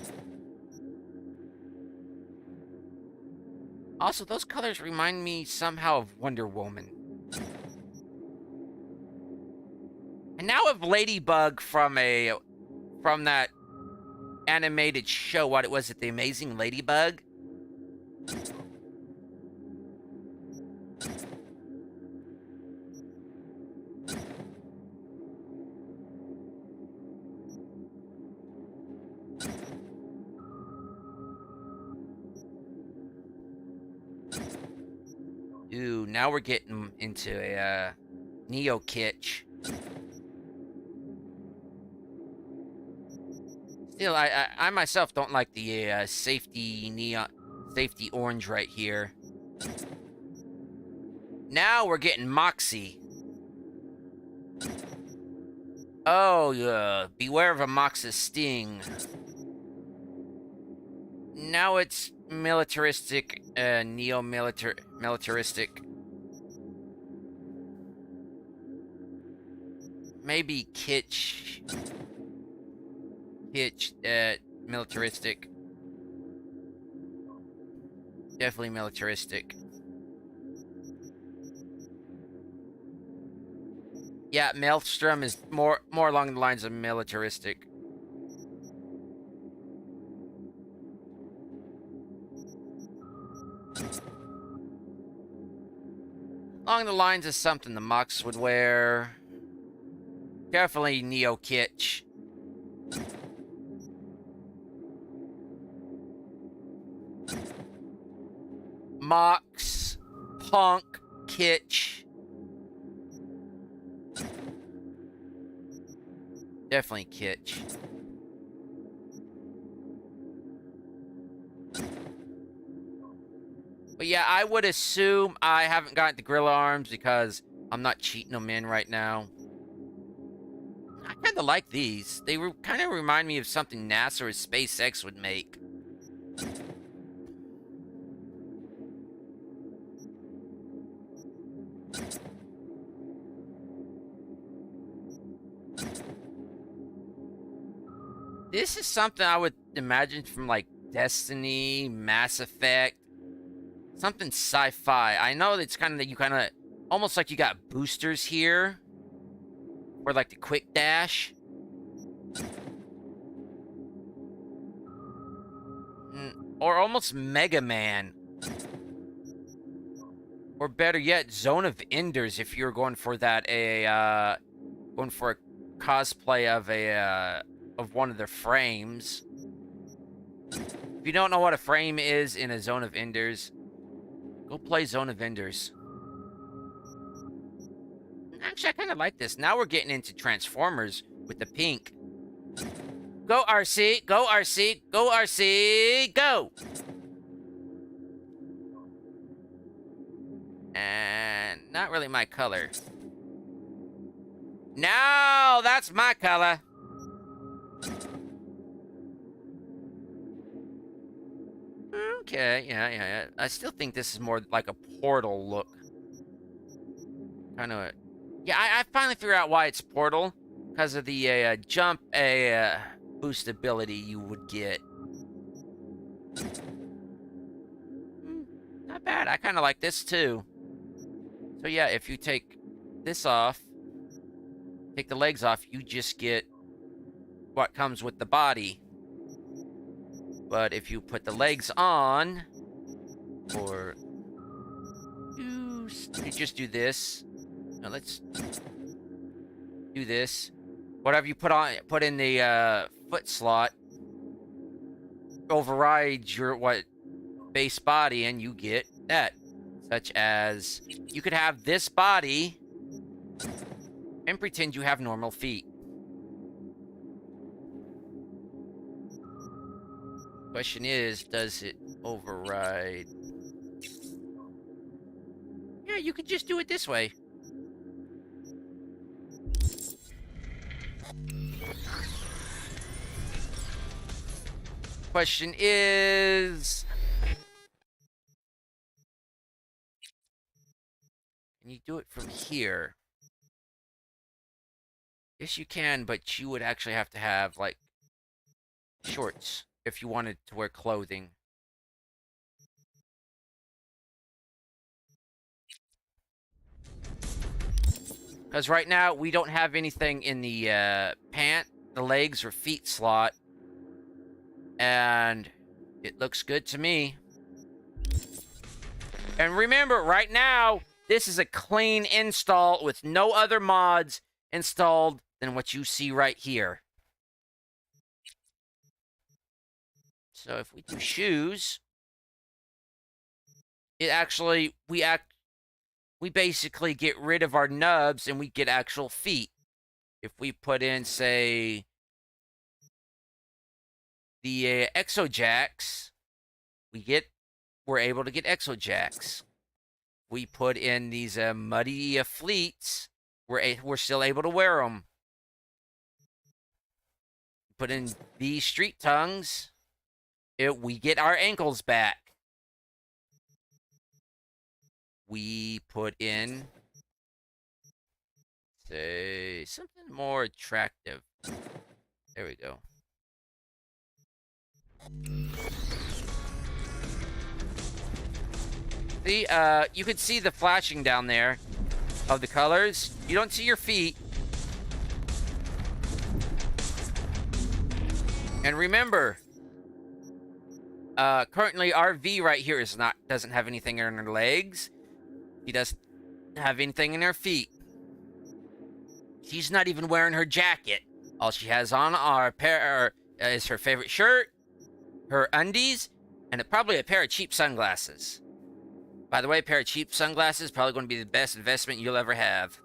Also, those colors remind me somehow of Wonder Woman. And now of Ladybug from that animated show. What it was, it The Amazing Ladybug? Ooh, now we're getting into a neo-kitsch. Still, I myself don't like the safety orange right here. Now we're getting Moxie. Oh, yeah. Beware of a Mox's sting. Now it's militaristic, militaristic. Maybe kitsch, militaristic. Definitely militaristic. Yeah, Maelstrom is more along the lines of militaristic. Along the lines of something the Mox would wear. Definitely neo-kitsch. Mox, punk, kitsch. Definitely kitsch. But yeah, I would assume I haven't gotten the gorilla arms because I'm not cheating them in right now. I kind of like these. They kind of remind me of something NASA or SpaceX would make. This is something I would imagine from like Destiny, Mass Effect, something sci-fi. I know it's kind of almost like you got boosters here, or like the quick dash. Or almost Mega Man. Or better yet, Zone of Enders if you're going for that going for a cosplay of one of their frames. If you don't know what a frame is in a Zone of Enders, go play Zone of Enders. Actually, I kind of like this. Now we're getting into Transformers with the pink. Go RC, go RC, go RC, go! And not really my color. No, that's my color. Okay, yeah. I still think this is more like a Portal look. Kind of. Yeah, I finally figured out why it's Portal. Because of the jump boost ability you would get. Not bad. I kind of like this too. So yeah, if you take this off, take the legs off, you just get what comes with the body. But if you put the legs on, or you just do this. Now let's do this. Whatever you put in the foot slot, overrides your base body, and you get that. Such as you could have this body and pretend you have normal feet. Question is, does it override? Yeah, you could just do it this way. Question is, can you do it from here? Yes, you can, but you would actually have to have, like, shorts if you wanted to wear clothing. Because right now, we don't have anything in the the legs or feet slot. And it looks good to me. And remember, right now, this is a clean install with no other mods installed than what you see right here. So if we do shoes, it actually, we basically get rid of our nubs and we get actual feet. If we put in, say, the exojacks, we're able to get exojacks. We put in these muddy fleets, we're still able to wear them. Put in these street tongues, we get our ankles back. We put in, say, something more attractive. There we go. See, you can see the flashing down there of the colors. You don't see your feet. And remember, currently our V right here doesn't have anything in her legs. He doesn't have anything in her feet. She's not even wearing her jacket. All she has on is her favorite shirt, her undies, and probably a pair of cheap sunglasses. By the way, a pair of cheap sunglasses is probably going to be the best investment you'll ever have.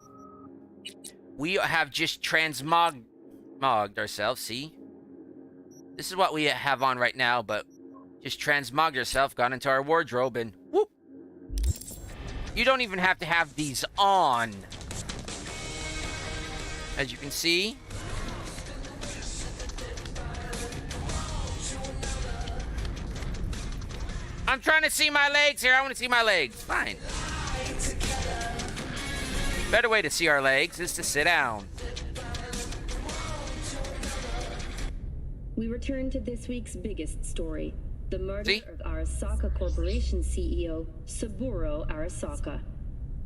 We have just transmogged ourselves, see? This is what we have on right now, but just transmogged yourself, gone into our wardrobe, and whoop! You don't even have to have these on. As you can see. I'm trying to see my legs here. I want to see my legs. Fine. Better way to see our legs is to sit down. We return to this week's biggest story. The murder of Arasaka Corporation CEO Saburo Arasaka.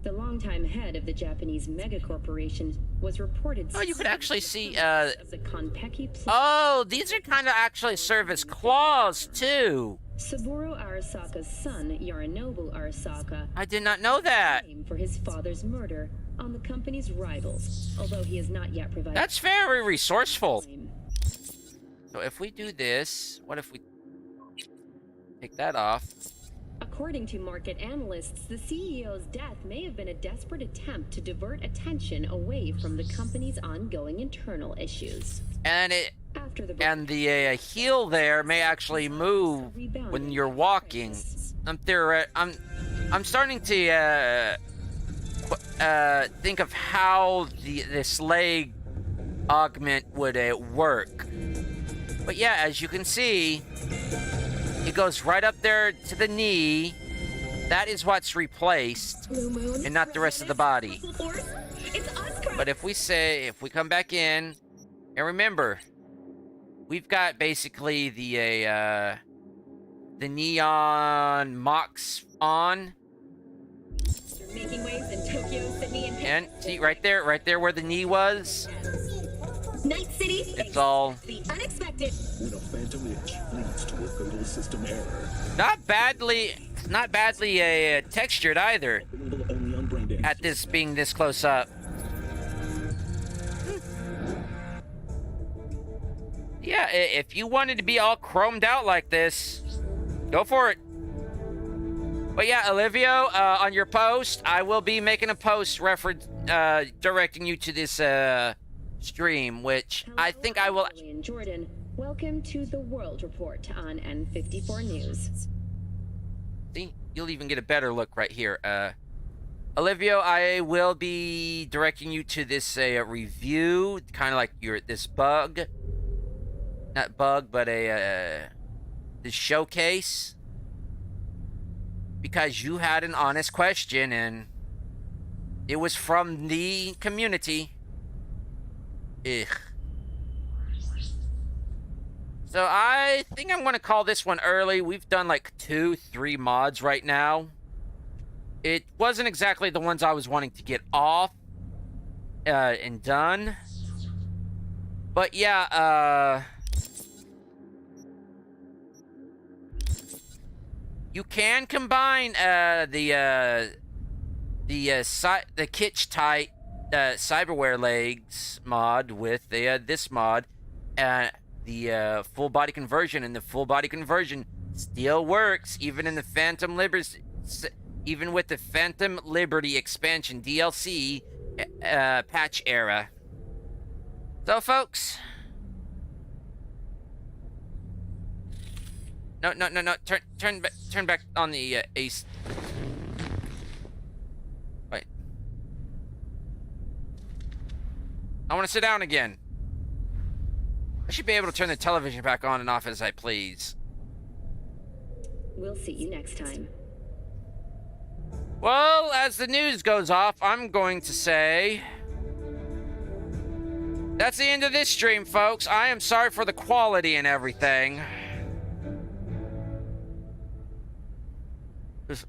The longtime head of the Japanese megacorporation was reported. Oh, you could actually see, of the Konpeki. Oh, these are kind of actually serve as claws, too. Saburo Arasaka's son, Yorinobu Arasaka. I did not know that. For his father's murder on the company's rivals, although he has not yet provided. That's very resourceful. So if we do this, what if we take that off? According to market analysts, the CEO's death may have been a desperate attempt to divert attention away from the company's ongoing internal issues. And the heel there may actually move when you're walking. I'm starting to think of how this leg augment would work. But yeah, as you can see, it goes right up there to the knee. That is what's replaced, and not the rest of the body. But if we come back in, and remember, we've got basically the neon mocks on. Making waves in Tokyo, Sydney, and see right there where the knee was. Night City. It's all the unexpected. When a phantom itch leads to a fatal system error. Not badly textured either. At this being this close up. Yeah, if you wanted to be all chromed out like this, go for it. But yeah, Olivio, on your post, I will be making a post directing you to this stream, which I think I will. And Jordan, Welcome to the World Report on N54 News. See, you'll even get a better look right here. Olivia, I will be directing you to this review, kind of like this bug. Not bug, but this showcase. Because you had an honest question, and it was from the community. Ugh. So I think I'm going to call this one early. We've done like 2-3 mods right now. It wasn't exactly the ones I was wanting to get off and done. But yeah, you can combine the Kitsch Tight Cyberware Legs mod with this mod, the full body conversion, and the full body conversion still works even in the Phantom Liberty, even with the Phantom Liberty expansion DLC patch era. So, folks. No. Turn back on the ace. Wait. I want to sit down again. I should be able to turn the television back on and off as I please. We'll see you next time. Well, as the news goes off, I'm going to say that's the end of this stream, folks. I am sorry for the quality and everything. Just,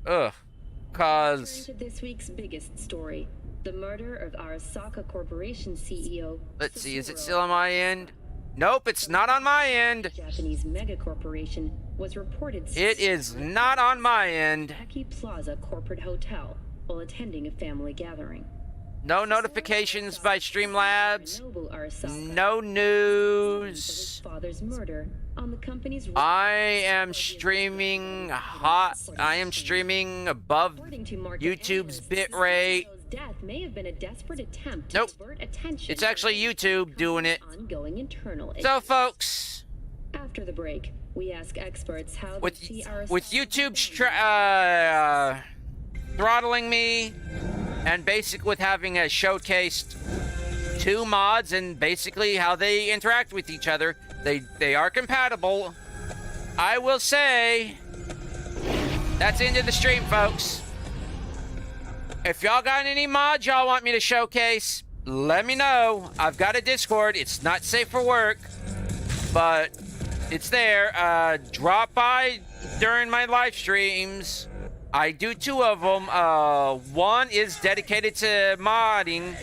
cause... To this week's biggest story, the murder of Arasaka Corporation CEO... Let's see, is it still on my end? Nope, it's not on my end. Japanese mega corporation was reported... It is not on my end. Aki Plaza Corporate Hotel while attending a family gathering. No notifications by Streamlabs. No news. His father's murder on the company's... I am streaming hot. I am streaming above YouTube's bitrate. Death may have been a desperate attempt nope. to divert attention. It's actually YouTube doing it. Ongoing internal so, folks. After the break, we ask experts how with YouTube throttling me, and basically with having showcased 2 mods and basically how they interact with each other, they are compatible. I will say that's the end of the stream, folks. If y'all got any mods y'all want me to showcase, let me know. I've got a Discord. It's not safe for work, but it's there. Drop by during my live streams. I do 2 of them. One is dedicated to modding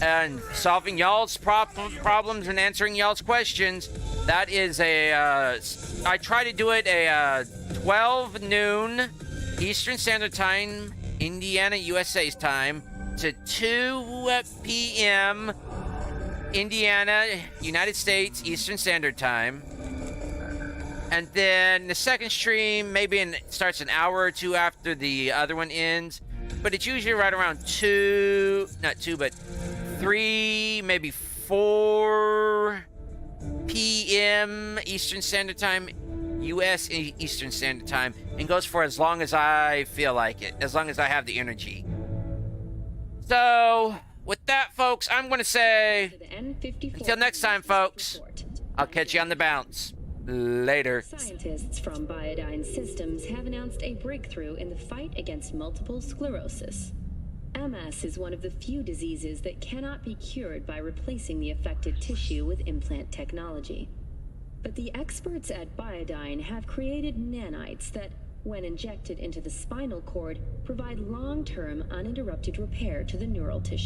and solving y'all's problems and answering y'all's questions. That is I try to do it 12 noon Eastern Standard Time, Indiana, USA's time, to 2 p.m. Indiana, United States, Eastern Standard Time. And then the second stream starts an hour or 2 after the other one ends. But it's usually right around 3, maybe 4 p.m. Eastern Standard Time, U.S. Eastern Standard Time, and goes for as long as I feel like it, as long as I have the energy. So, with that, folks, I'm going to say, until next time, folks, I'll catch you on the bounce. Later. Scientists from Biodyne Systems have announced a breakthrough in the fight against multiple sclerosis. MS is one of the few diseases that cannot be cured by replacing the affected tissue with implant technology. But the experts at Biodyne have created nanites that, when injected into the spinal cord, provide long-term uninterrupted repair to the neural tissue.